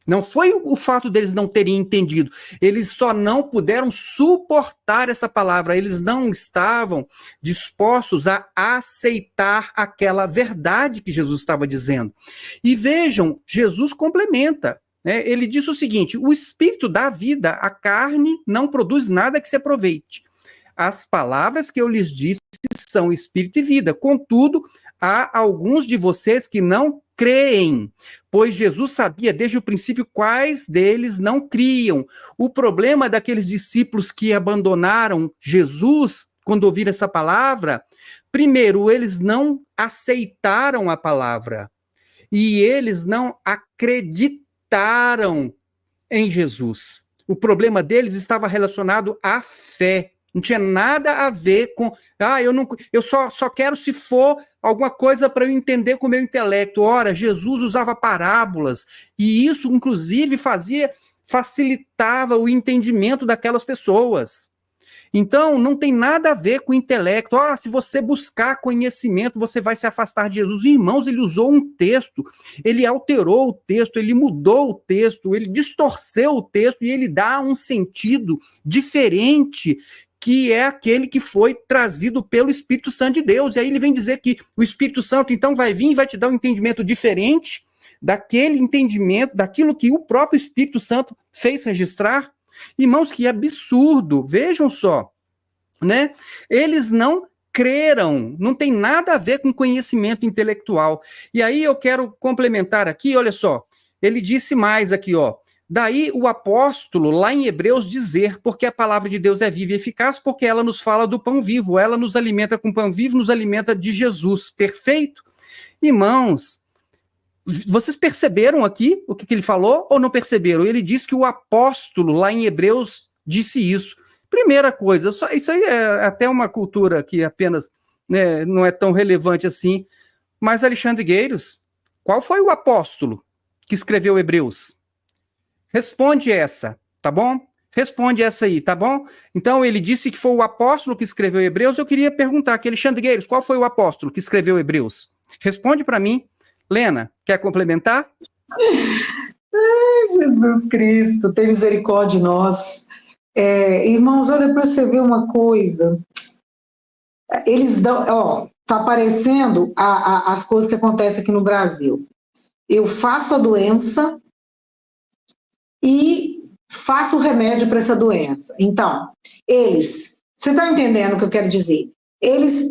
Não foi o fato deles não terem entendido. Eles só não puderam suportar essa palavra. Eles não estavam dispostos a aceitar aquela verdade que Jesus estava dizendo. E vejam, Jesus complementa. Né? Ele diz o seguinte, o espírito dá vida, a carne não produz nada que se aproveite. As palavras que eu lhes disse são espírito e vida. Contudo, há alguns de vocês que não creem, pois Jesus sabia desde o princípio quais deles não criam. O problema daqueles discípulos que abandonaram Jesus, quando ouviram essa palavra, primeiro, eles não aceitaram a palavra e eles não acreditaram em Jesus. O problema deles estava relacionado à fé. Não tinha nada a ver com, eu só quero se for alguma coisa para eu entender com o meu intelecto. Ora, Jesus usava parábolas, e isso, inclusive, facilitava o entendimento daquelas pessoas. Então, não tem nada a ver com o intelecto. Se você buscar conhecimento, você vai se afastar de Jesus. Irmãos, ele usou um texto, ele alterou o texto, ele mudou o texto, ele distorceu o texto, e ele dá um sentido diferente, que é aquele que foi trazido pelo Espírito Santo de Deus. E aí ele vem dizer que o Espírito Santo, então, vai vir e vai te dar um entendimento diferente daquele entendimento, daquilo que o próprio Espírito Santo fez registrar. Irmãos, que absurdo, vejam só, né? Eles não creram, não tem nada a ver com conhecimento intelectual. E aí eu quero complementar aqui, olha só, ele disse mais aqui, ó, daí o apóstolo, lá em Hebreus, dizer, porque a palavra de Deus é viva e eficaz, porque ela nos fala do pão vivo, ela nos alimenta com pão vivo, nos alimenta de Jesus, perfeito? Irmãos, vocês perceberam aqui o que ele falou ou não perceberam? Ele disse que o apóstolo, lá em Hebreus, disse isso. Primeira coisa, isso aí é até uma cultura que apenas, né, não é tão relevante assim, mas Alexandre Gueiros, qual foi o apóstolo que escreveu Hebreus? Responde essa, tá bom? Responde essa aí, tá bom? Então, ele disse que foi o apóstolo que escreveu Hebreus. Eu queria perguntar aqui, Alexandre Gueiros, qual foi o apóstolo que escreveu Hebreus? Responde para mim. Lena, quer complementar? Ai, Jesus Cristo, tem misericórdia de nós. Irmãos, olha para você ver uma coisa. Eles dão, tá aparecendo as coisas que acontecem aqui no Brasil. Eu faço a doença e faço o remédio para essa doença. Então, você está entendendo o que eu quero dizer? Eles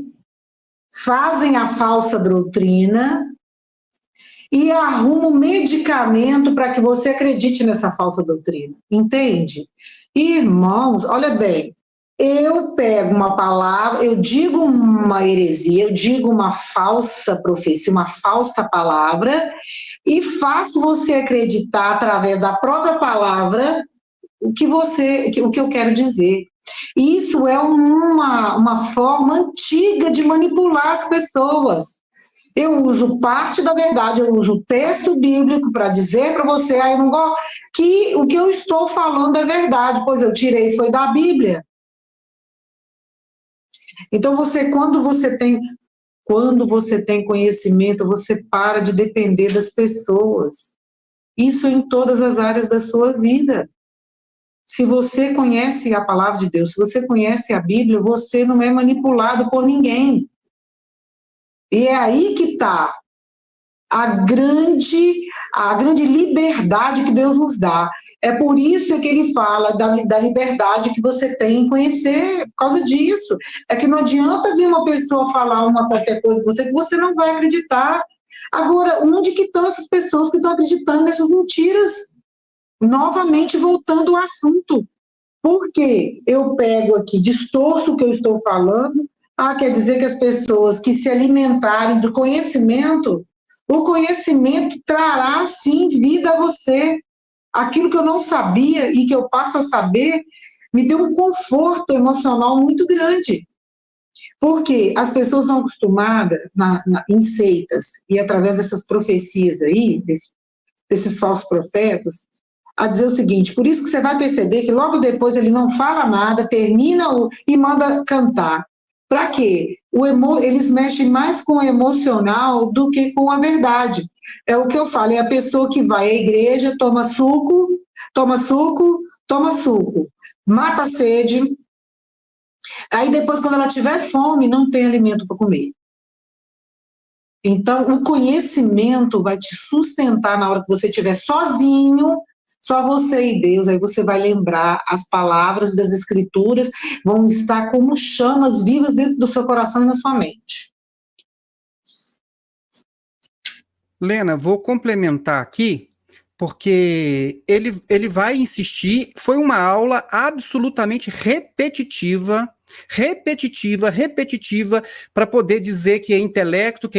fazem a falsa doutrina e arrumam medicamento para que você acredite nessa falsa doutrina. Entende? Irmãos, olha bem, eu pego uma palavra, eu digo uma heresia, eu digo uma falsa profecia, uma falsa palavra, e faço você acreditar através da própria palavra o que eu quero dizer. Isso é uma forma antiga de manipular as pessoas. Eu uso parte da verdade, eu uso o texto bíblico para dizer para você, eu não gosto, que o que eu estou falando é verdade, pois eu tirei foi da Bíblia. Então, quando você tem conhecimento, você para de depender das pessoas. Isso em todas as áreas da sua vida. Se você conhece a palavra de Deus, se você conhece a Bíblia, você não é manipulado por ninguém. E é aí que está a grande liberdade que Deus nos dá. É por isso que ele fala da liberdade que você tem em conhecer, por causa disso. É que não adianta vir uma pessoa falar qualquer coisa que você não vai acreditar. Agora, onde que estão essas pessoas que estão acreditando nessas mentiras? Novamente, voltando ao assunto. Por quê? Eu pego aqui, distorço o que eu estou falando. Quer dizer que as pessoas que se alimentarem do conhecimento, o conhecimento trará, sim, vida a você. Aquilo que eu não sabia e que eu passo a saber, me deu um conforto emocional muito grande. Porque as pessoas estão acostumadas em seitas e através dessas profecias aí, desses falsos profetas, a dizer o seguinte, por isso que você vai perceber que logo depois ele não fala nada, termina e manda cantar. Para quê? Eles mexem mais com o emocional do que com a verdade. É o que eu falo, é a pessoa que vai à igreja, toma suco, mata a sede, aí depois, quando ela tiver fome, não tem alimento para comer. Então, o conhecimento vai te sustentar na hora que você estiver sozinho, só você e Deus, aí você vai lembrar as palavras das Escrituras, vão estar como chamas vivas dentro do seu coração e na sua mente. Lena, vou complementar aqui, porque ele vai insistir, foi uma aula absolutamente repetitiva, para poder dizer que é intelecto,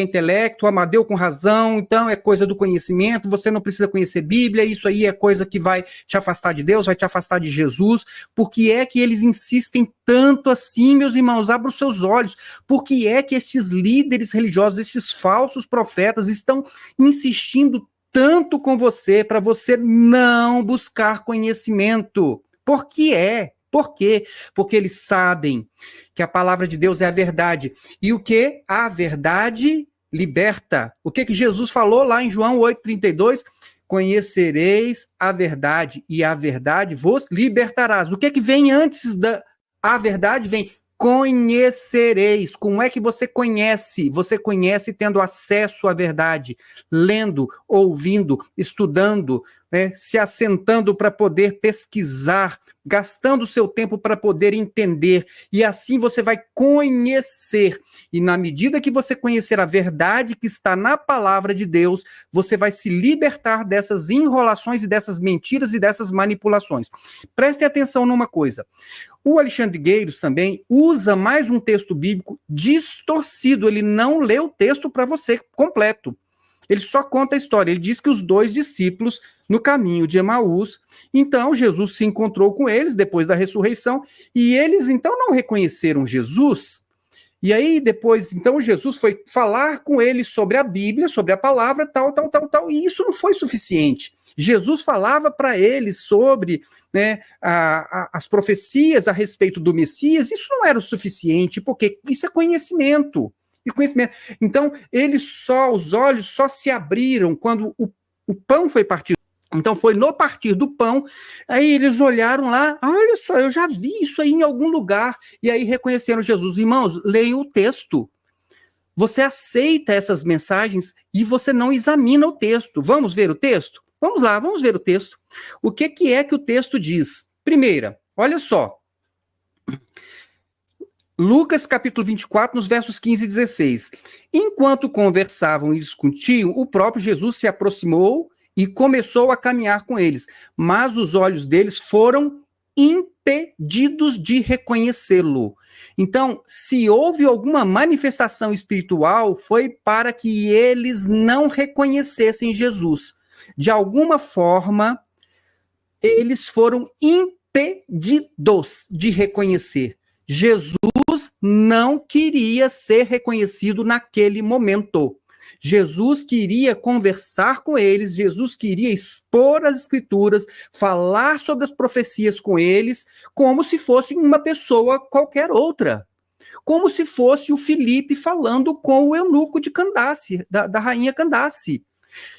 Amadeu com razão, então é coisa do conhecimento, você não precisa conhecer Bíblia, isso aí é coisa que vai te afastar de Deus, vai te afastar de Jesus. Por que é que eles insistem tanto assim, meus irmãos? Abra os seus olhos. Por que é que estes líderes religiosos, estes falsos profetas estão insistindo tanto com você, para você não buscar conhecimento? Por que é? Por quê? Porque eles sabem que a palavra de Deus é a verdade. E o que? A verdade liberta. O que Jesus falou lá em João 8,32? Conhecereis a verdade, e a verdade vos libertarás. O que vem antes da a verdade? Vem conhecereis. Como é que você conhece? Você conhece tendo acesso à verdade, lendo, ouvindo, estudando, né, se assentando para poder pesquisar, gastando seu tempo para poder entender, e assim você vai conhecer. E na medida que você conhecer a verdade que está na palavra de Deus, você vai se libertar dessas enrolações e dessas mentiras e dessas manipulações. Prestem atenção numa coisa. O Alexandre Gueiros também usa mais um texto bíblico distorcido. Ele não lê o texto para você completo. Ele só conta a história. Ele diz que os 2 discípulos, no caminho de Emaús, então Jesus se encontrou com eles depois da ressurreição, e eles então não reconheceram Jesus. E aí depois, então, Jesus foi falar com eles sobre a Bíblia, sobre a palavra, tal, e isso não foi suficiente. Jesus falava para eles sobre, né, as profecias a respeito do Messias. Isso não era o suficiente, porque isso é conhecimento. E conhecimento. Então, os olhos só se abriram quando o pão foi partido. Então, foi no partir do pão, aí eles olharam lá, olha só, eu já vi isso aí em algum lugar, e aí reconheceram Jesus. Irmãos, leiam o texto. Você aceita essas mensagens e você não examina o texto. Vamos ver o texto? Vamos lá, vamos ver o texto. O que é que o texto diz? Primeira, olha só. Lucas capítulo 24, nos versos 15 e 16. Enquanto conversavam e discutiam, o próprio Jesus se aproximou e começou a caminhar com eles. Mas os olhos deles foram impedidos de reconhecê-lo. Então, se houve alguma manifestação espiritual, foi para que eles não reconhecessem Jesus. De alguma forma, eles foram impedidos de reconhecer. Jesus não queria ser reconhecido naquele momento. Jesus queria conversar com eles, Jesus queria expor as escrituras, falar sobre as profecias com eles, como se fosse uma pessoa qualquer outra. Como se fosse o Filipe falando com o eunuco de Candace, da rainha Candace.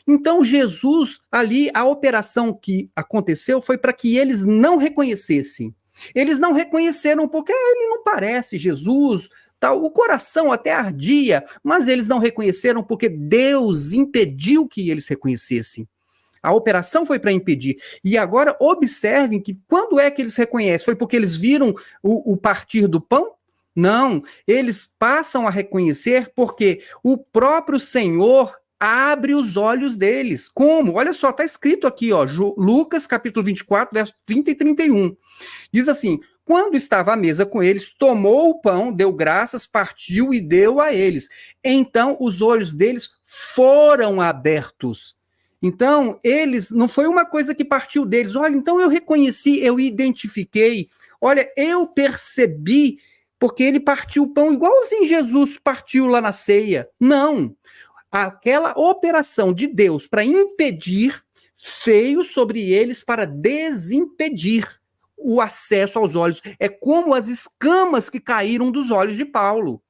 Então, Jesus, ali, a operação que aconteceu foi para que eles não reconhecessem. Eles não reconheceram porque ele não parece Jesus, tal. O coração até ardia, mas eles não reconheceram porque Deus impediu que eles reconhecessem. A operação foi para impedir. E agora observem que quando é que eles reconhecem? Foi porque eles viram o partir do pão? Não, eles passam a reconhecer porque o próprio Senhor abre os olhos deles. Como? Olha só, está escrito aqui, ó, Lucas capítulo 24, versos 30 e 31. Diz assim: quando estava à mesa com eles, tomou o pão, deu graças, partiu e deu a eles. Então os olhos deles foram abertos. Então, eles, não foi uma coisa que partiu deles. Olha, então eu reconheci, eu identifiquei. Olha, eu percebi, porque ele partiu o pão igualzinho Jesus partiu lá na ceia. Não. Aquela operação de Deus para impedir veio sobre eles para desimpedir o acesso aos olhos. É como as escamas que caíram dos olhos de Paulo.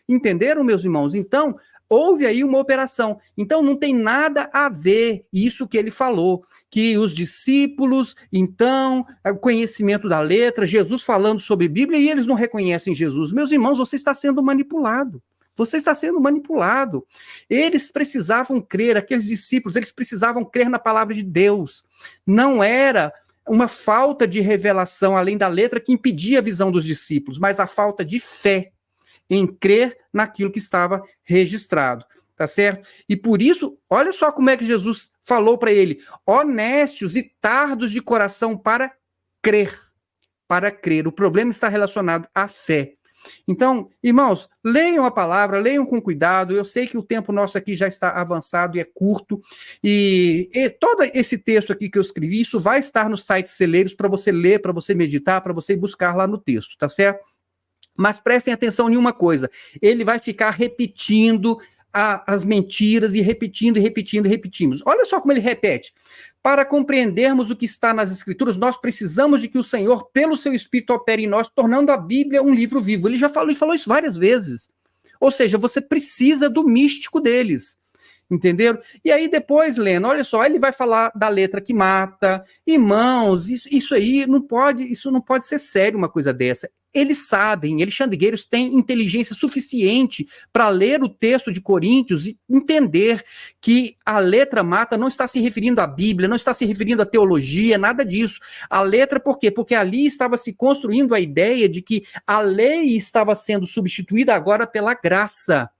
Entenderam, meus irmãos? Então, houve aí uma operação. Então, não tem nada a ver isso que ele falou, que os discípulos, então, o conhecimento da letra, Jesus falando sobre Bíblia, e eles não reconhecem Jesus. Meus irmãos, você está sendo manipulado. Você está sendo manipulado. Eles precisavam crer, aqueles discípulos, eles precisavam crer na palavra de Deus. Não era uma falta de revelação, além da letra, que impedia a visão dos discípulos, mas a falta de fé em crer naquilo que estava registrado, tá certo? E por isso, olha só como é que Jesus falou para ele: honestos e tardos de coração para crer. Para crer. O problema está relacionado à fé. Então, irmãos, leiam a palavra, leiam com cuidado. Eu sei que o tempo nosso aqui já está avançado e é curto, e todo esse texto aqui que eu escrevi, isso vai estar no site Celeiros para você ler, para você meditar, para você buscar lá no texto, tá certo? Mas prestem atenção em uma coisa: ele vai ficar repetindo as mentiras e repetindo e repetindo e repetindo. Olha só como ele repete: para compreendermos o que está nas Escrituras, nós precisamos de que o Senhor, pelo seu Espírito, opere em nós, tornando a Bíblia um livro vivo. Ele falou isso várias vezes. Ou seja, você precisa do místico deles. Entenderam? E aí depois, Lena, olha só, ele vai falar da letra que mata. Irmãos, isso aí não pode, isso não pode ser sério, uma coisa dessa. Eles sabem, Alexandrigueiros têm inteligência suficiente para ler o texto de Coríntios e entender que a letra mata não está se referindo à Bíblia, não está se referindo à teologia, nada disso. A letra, por quê? Porque ali estava se construindo a ideia de que a lei estava sendo substituída agora pela graça.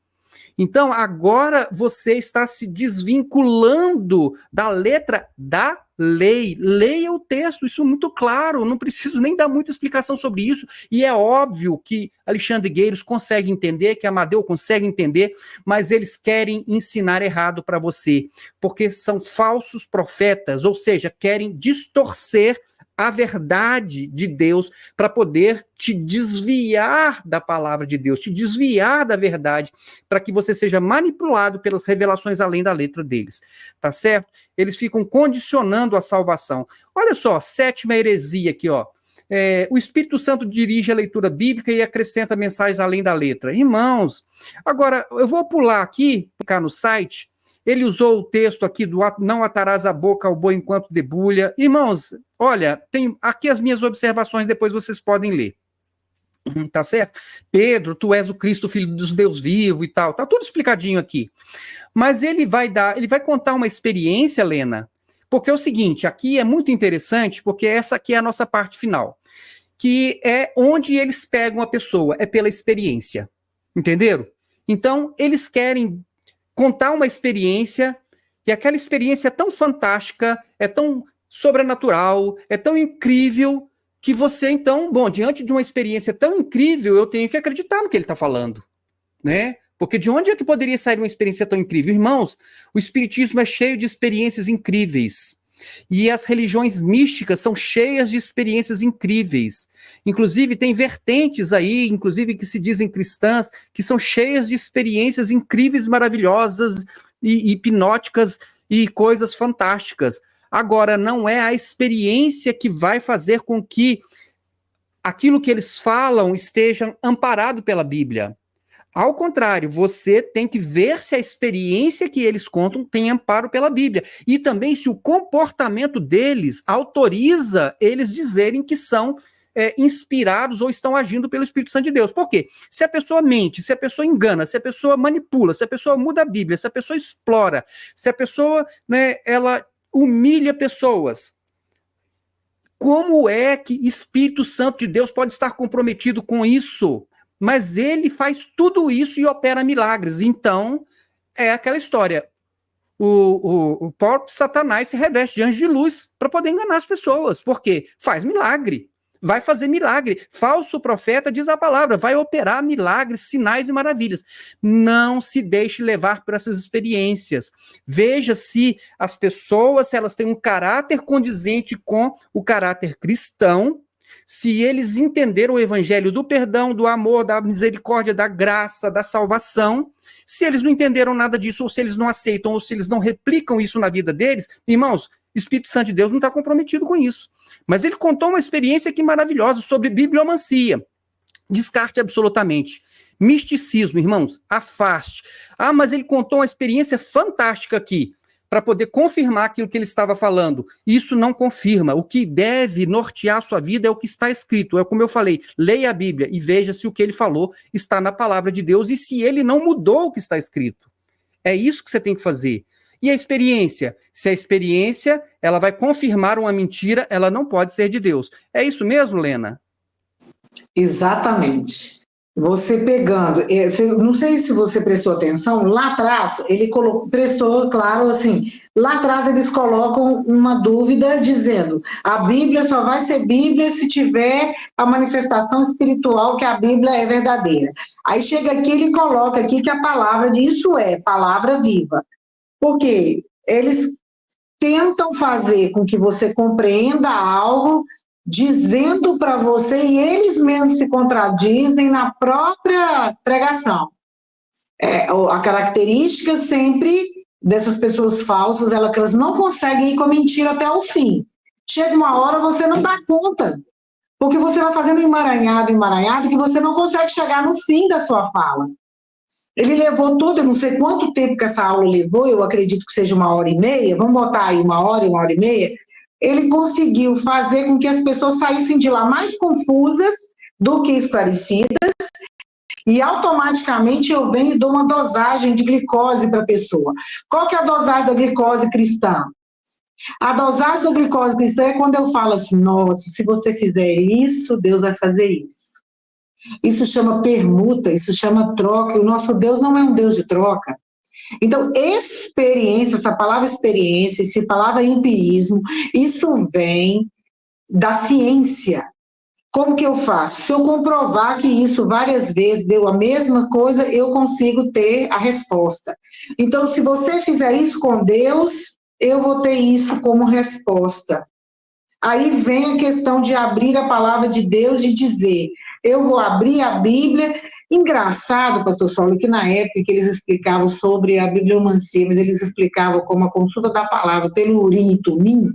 Então, agora você está se desvinculando da letra da lei. Leia o texto, isso é muito claro, não preciso nem dar muita explicação sobre isso, e é óbvio que Alexandre Gueiros consegue entender, que Amadeu consegue entender, mas eles querem ensinar errado para você, porque são falsos profetas, ou seja, querem distorcer a verdade de Deus para poder te desviar da palavra de Deus, te desviar da verdade, para que você seja manipulado pelas revelações além da letra deles, tá certo? Eles ficam condicionando a salvação. Olha só, sétima heresia aqui, ó. O Espírito Santo dirige a leitura bíblica e acrescenta mensagens além da letra. Irmãos, agora, eu vou pular aqui, ficar no site. Ele usou o texto aqui do não atarás a boca ao boi enquanto debulha. Irmãos, olha, tem aqui as minhas observações, depois vocês podem ler. Tá certo? Pedro, tu és o Cristo, filho dos Deus vivo e tal. Tá tudo explicadinho aqui. Mas ele vai contar uma experiência, Lena, porque é o seguinte, aqui é muito interessante, porque essa aqui é a nossa parte final, que é onde eles pegam a pessoa, é pela experiência. Entenderam? Então, eles querem contar uma experiência, e aquela experiência é tão fantástica, é tão sobrenatural, é tão incrível, que você, então, bom, diante de uma experiência tão incrível, eu tenho que acreditar no que ele está falando, né? Porque de onde é que poderia sair uma experiência tão incrível? Irmãos, o Espiritismo é cheio de experiências incríveis. E as religiões místicas são cheias de experiências incríveis. Inclusive, tem vertentes aí, inclusive que se dizem cristãs, que são cheias de experiências incríveis, maravilhosas e hipnóticas e coisas fantásticas. Agora, não é a experiência que vai fazer com que aquilo que eles falam esteja amparado pela Bíblia. Ao contrário, você tem que ver se a experiência que eles contam tem amparo pela Bíblia. E também se o comportamento deles autoriza eles dizerem que são inspirados ou estão agindo pelo Espírito Santo de Deus. Por quê? Se a pessoa mente, se a pessoa engana, se a pessoa manipula, se a pessoa muda a Bíblia, se a pessoa explora, se a pessoa, né, ela humilha pessoas, como é que Espírito Santo de Deus pode estar comprometido com isso? Mas ele faz tudo isso e opera milagres. Então, é aquela história. O próprio Satanás se reveste de anjo de luz para poder enganar as pessoas. Por quê? Faz milagre. Vai fazer milagre. Falso profeta diz a palavra, vai operar milagres, sinais e maravilhas. Não se deixe levar por essas experiências. Veja se as pessoas, se elas têm um caráter condizente com o caráter cristão, se eles entenderam o evangelho do perdão, do amor, da misericórdia, da graça, da salvação. Se eles não entenderam nada disso, ou se eles não aceitam, ou se eles não replicam isso na vida deles, irmãos, o Espírito Santo de Deus não está comprometido com isso. Mas ele contou uma experiência aqui maravilhosa sobre bibliomancia. Descarte absolutamente. Misticismo, irmãos, afaste. Ah, mas ele contou uma experiência fantástica aqui, para poder confirmar aquilo que ele estava falando. Isso não confirma. O que deve nortear a sua vida é o que está escrito. É como eu falei, leia a Bíblia e veja se o que ele falou está na palavra de Deus e se ele não mudou o que está escrito. É isso que você tem que fazer. E a experiência? Se a experiência ela vai confirmar uma mentira, ela não pode ser de Deus. É isso mesmo, Lena? Exatamente. Você pegando, não sei se você prestou atenção, lá atrás, ele prestou, claro, assim, lá atrás eles colocam uma dúvida dizendo, a Bíblia só vai ser Bíblia se tiver a manifestação espiritual que a Bíblia é verdadeira. Aí chega aqui, ele coloca aqui que a palavra disso é palavra viva. Por quê? Eles tentam fazer com que você compreenda algo dizendo para você, e eles mesmos se contradizem na própria pregação. A característica sempre dessas pessoas falsas é que elas não conseguem ir com a mentira até o fim. Chega uma hora, você não dá conta, porque você vai fazendo emaranhado, que você não consegue chegar no fim da sua fala. Ele levou eu não sei quanto tempo que essa aula levou, eu acredito que seja 1h30, vamos botar aí 1h30, ele conseguiu fazer com que as pessoas saíssem de lá mais confusas do que esclarecidas, e automaticamente eu venho e dou uma dosagem de glicose para a pessoa. Qual que é a dosagem da glicose cristã? A dosagem da glicose cristã é quando eu falo assim, nossa, se você fizer isso, Deus vai fazer isso. Isso chama permuta, isso chama troca, e o nosso Deus não é um Deus de troca. Então, experiência, essa palavra experiência, essa palavra empirismo, isso vem da ciência. Como que eu faço? Se eu comprovar que isso várias vezes deu a mesma coisa, eu consigo ter a resposta. Então, se você fizer isso com Deus, eu vou ter isso como resposta. Aí vem a questão de abrir a palavra de Deus e dizer, eu vou abrir a Bíblia. Engraçado, pastor Saulo, que na época que eles explicavam sobre a bibliomancia, mas eles explicavam como a consulta da palavra pelo Urim e Tumim,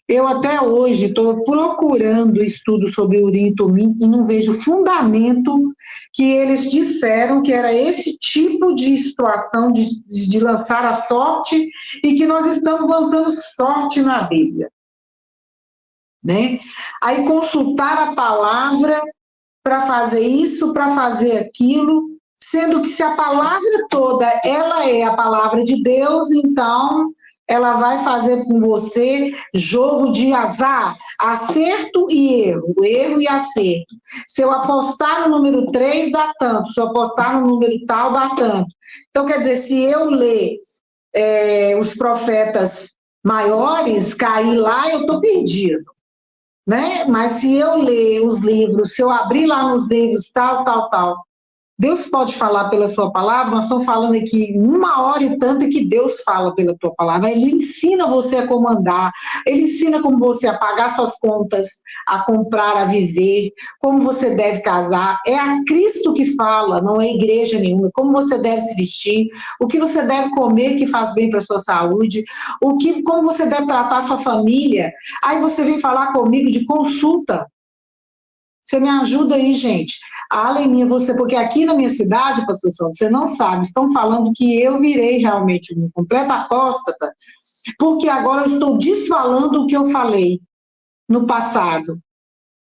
eu até hoje estou procurando estudo sobre Urim e Tumim e não vejo fundamento que eles disseram que era esse tipo de situação de lançar a sorte e que nós estamos lançando sorte na Bíblia. Né? Aí consultar a palavra para fazer isso, para fazer aquilo, sendo que se a palavra toda ela é a palavra de Deus, então ela vai fazer com você jogo de azar, acerto e erro e acerto. Se eu apostar no número 3, dá tanto, se eu apostar no número tal, dá tanto. Então, quer dizer, se eu ler os profetas maiores, cair lá, eu estou perdido. né? Mas se eu ler os livros, se eu abrir lá nos livros, tal, Deus pode falar pela sua palavra. Nós estamos falando aqui 1 hora e tanto que Deus fala pela tua palavra. Ele ensina você a comandar, ele ensina como você a pagar suas contas, a comprar, a viver, como você deve casar. É a Cristo que fala, não é igreja nenhuma. Como você deve se vestir, o que você deve comer que faz bem para a sua saúde, como você deve tratar a sua família. Aí você vem falar comigo de consulta. Você me ajuda aí, gente. Aleluia, você, porque aqui na minha cidade, pastor Sol, você não sabe, estão falando que eu virei realmente uma completa apóstata, porque agora eu estou desfalando o que eu falei no passado.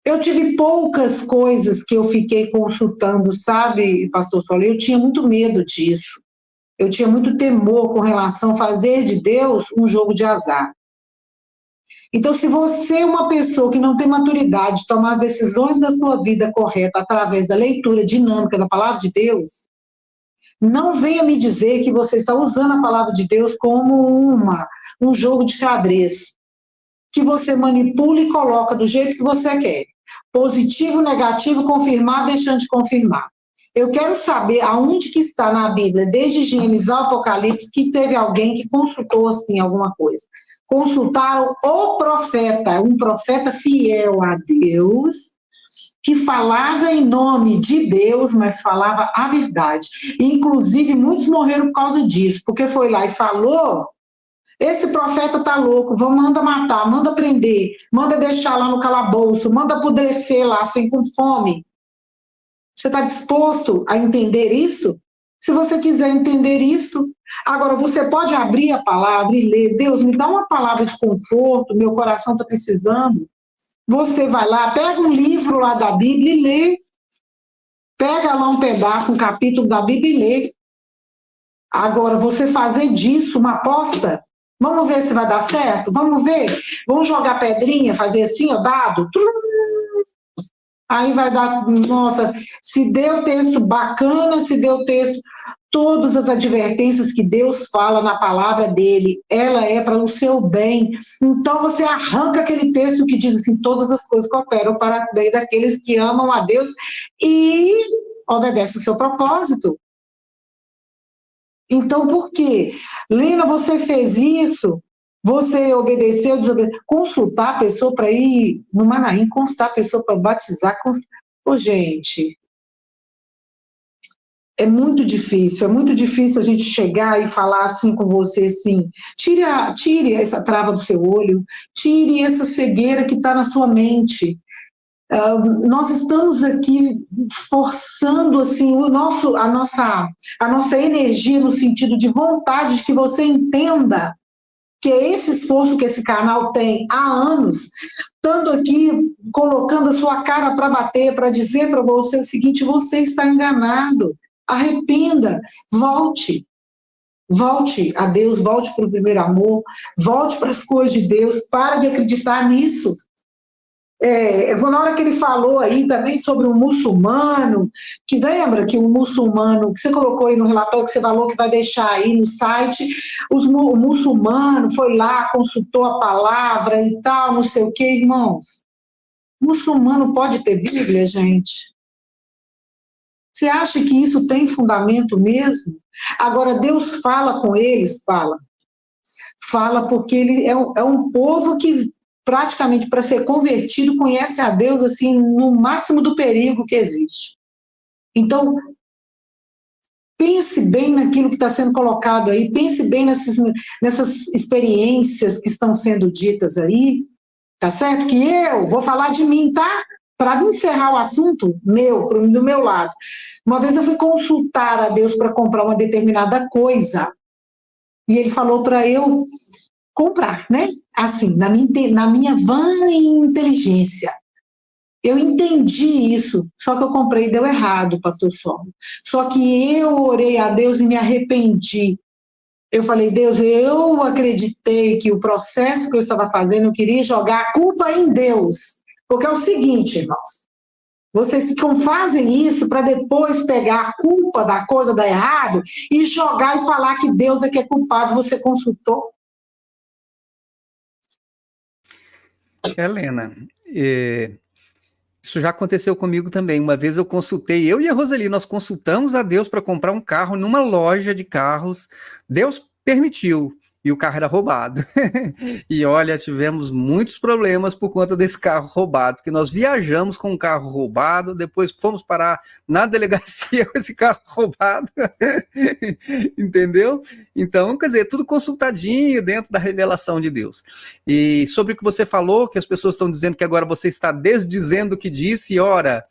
Eu tive poucas coisas que eu fiquei consultando, sabe, pastor Sol? Eu tinha muito medo disso. Eu tinha muito temor com relação a fazer de Deus um jogo de azar. Então, se você é uma pessoa que não tem maturidade de tomar as decisões da sua vida correta através da leitura dinâmica da palavra de Deus, não venha me dizer que você está usando a palavra de Deus como um jogo de xadrez, que você manipula e coloca do jeito que você quer. Positivo, negativo, confirmar, deixando de confirmar. Eu quero saber aonde que está na Bíblia, desde Gênesis ao Apocalipse, que teve alguém que consultou assim alguma coisa. Consultaram o profeta, um profeta fiel a Deus, que falava em nome de Deus, mas falava a verdade. E, inclusive, muitos morreram por causa disso, porque foi lá e falou, esse profeta tá louco, manda matar, manda prender, manda deixar lá no calabouço, manda apodrecer lá, sem com fome. Você está disposto a entender isso? Se você quiser entender isso, agora você pode abrir a palavra e ler. Deus, me dá uma palavra de conforto, meu coração está precisando. Você vai lá, pega um livro lá da Bíblia e lê. Pega lá um pedaço, um capítulo da Bíblia e lê. Agora, você fazer disso uma aposta, vamos ver se vai dar certo? Vamos ver? Vamos jogar pedrinha, fazer assim, ó, dado? Aí vai dar, nossa, se deu texto bacana, se deu texto, todas as advertências que Deus fala na palavra dele, ela é para o seu bem. Então você arranca aquele texto que diz assim, todas as coisas cooperam para o bem daqueles que amam a Deus e obedecem o seu propósito. Então por quê? Lina, você fez isso? Você obedeceu, desobedeceu, consultar a pessoa para ir no Manaim, consultar a pessoa para batizar. Ô, gente, é muito difícil a gente chegar e falar assim com você, assim, tire essa trava do seu olho, tire essa cegueira que está na sua mente. Nós estamos aqui forçando assim, a nossa energia no sentido de vontade de que você entenda que é esse esforço que esse canal tem há anos, estando aqui, colocando a sua cara para bater, para dizer para você o seguinte, você está enganado, arrependa, volte a Deus, volte para o primeiro amor, volte para as coisas de Deus, para de acreditar nisso. Na hora que ele falou aí também sobre o muçulmano, que lembra que o muçulmano, que você colocou aí no relatório, que você falou que vai deixar aí no site, o muçulmano foi lá, consultou a palavra e tal, não sei o que, irmãos. O muçulmano pode ter Bíblia, gente? Você acha que isso tem fundamento mesmo? Agora, Deus fala com eles? Fala porque ele é um povo que praticamente para ser convertido, conhece a Deus assim no máximo do perigo que existe. Então, pense bem naquilo que está sendo colocado aí, pense bem nessas experiências que estão sendo ditas aí, tá certo? Que eu vou falar de mim, tá? Para encerrar o assunto do meu lado. Uma vez eu fui consultar a Deus para comprar uma determinada coisa, e ele falou para eu comprar, né? Assim, na minha vã inteligência. Eu entendi isso, só que eu comprei e deu errado, pastor Sol. Só que eu orei a Deus e me arrependi. Eu falei, Deus, eu acreditei que o processo que eu estava fazendo, eu queria jogar a culpa em Deus. Porque é o seguinte, irmãos, vocês fazem isso para depois pegar a culpa da coisa dar errado e jogar e falar que Deus é que é culpado, você consultou. Helena, isso já aconteceu comigo também. Uma vez eu e a Roseli, nós consultamos a Deus para comprar um carro numa loja de carros. Deus permitiu. E o carro era roubado. E olha, tivemos muitos problemas por conta desse carro roubado, porque nós viajamos com um carro roubado, depois fomos parar na delegacia com esse carro roubado. Entendeu? Então, quer dizer, tudo consultadinho dentro da revelação de Deus. E sobre o que você falou, que as pessoas estão dizendo que agora você está desdizendo o que disse, ora...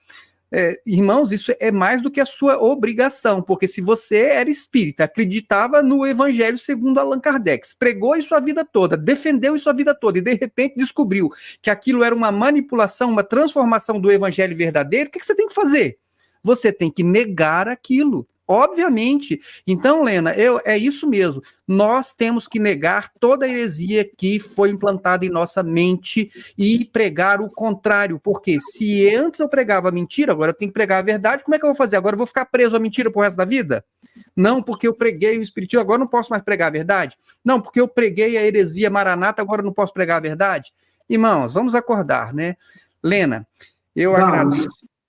irmãos, isso é mais do que a sua obrigação, porque se você era espírita, acreditava no Evangelho segundo Allan Kardec, pregou isso a vida toda, defendeu isso a vida toda, e de repente descobriu que aquilo era uma manipulação, uma transformação do Evangelho verdadeiro, o que você tem que fazer? Você tem que negar aquilo. Obviamente. Então, Lena, é isso mesmo. Nós temos que negar toda a heresia que foi implantada em nossa mente e pregar o contrário, porque se antes eu pregava a mentira, agora eu tenho que pregar a verdade, como é que eu vou fazer? Agora eu vou ficar preso à mentira pro resto da vida? Não, porque eu preguei o espiritismo, agora eu não posso mais pregar a verdade? Não, porque eu preguei a heresia maranata, agora eu não posso pregar a verdade? Irmãos, vamos acordar, né? Lena, eu agradeço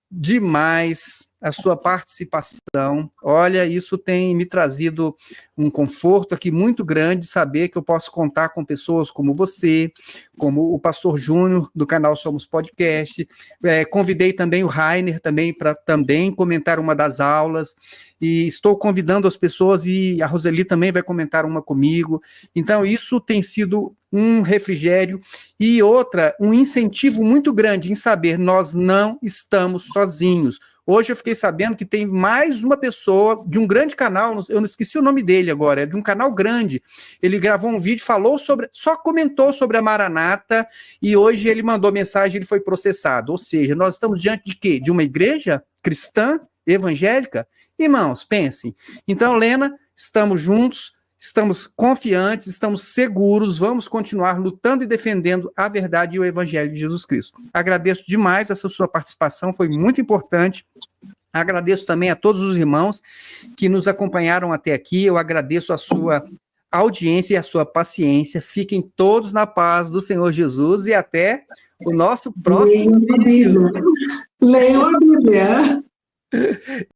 demais a sua participação. Olha, isso tem me trazido um conforto aqui muito grande, saber que eu posso contar com pessoas como você, como o pastor Júnior, do canal Somos Podcast. Convidei também o Rainer também para também comentar uma das aulas, e estou convidando as pessoas, e a Roseli também vai comentar uma comigo. Então, isso tem sido um refrigério e um incentivo muito grande em saber, nós não estamos sozinhos. Hoje eu fiquei sabendo que tem mais uma pessoa de um grande canal, eu não esqueci o nome dele agora, é de um canal grande. Ele gravou um vídeo, só comentou sobre a Maranata, e hoje ele mandou mensagem, ele foi processado. Ou seja, nós estamos diante de quê? De uma igreja cristã, evangélica? Irmãos, pensem. Então, Lena, estamos juntos, estamos confiantes, estamos seguros, vamos continuar lutando e defendendo a verdade e o Evangelho de Jesus Cristo. Agradeço demais essa sua participação, foi muito importante. Agradeço também a todos os irmãos que nos acompanharam até aqui, eu agradeço a sua audiência e a sua paciência. Fiquem todos na paz do Senhor Jesus e até o nosso próximo vídeo. Leiam a Bíblia.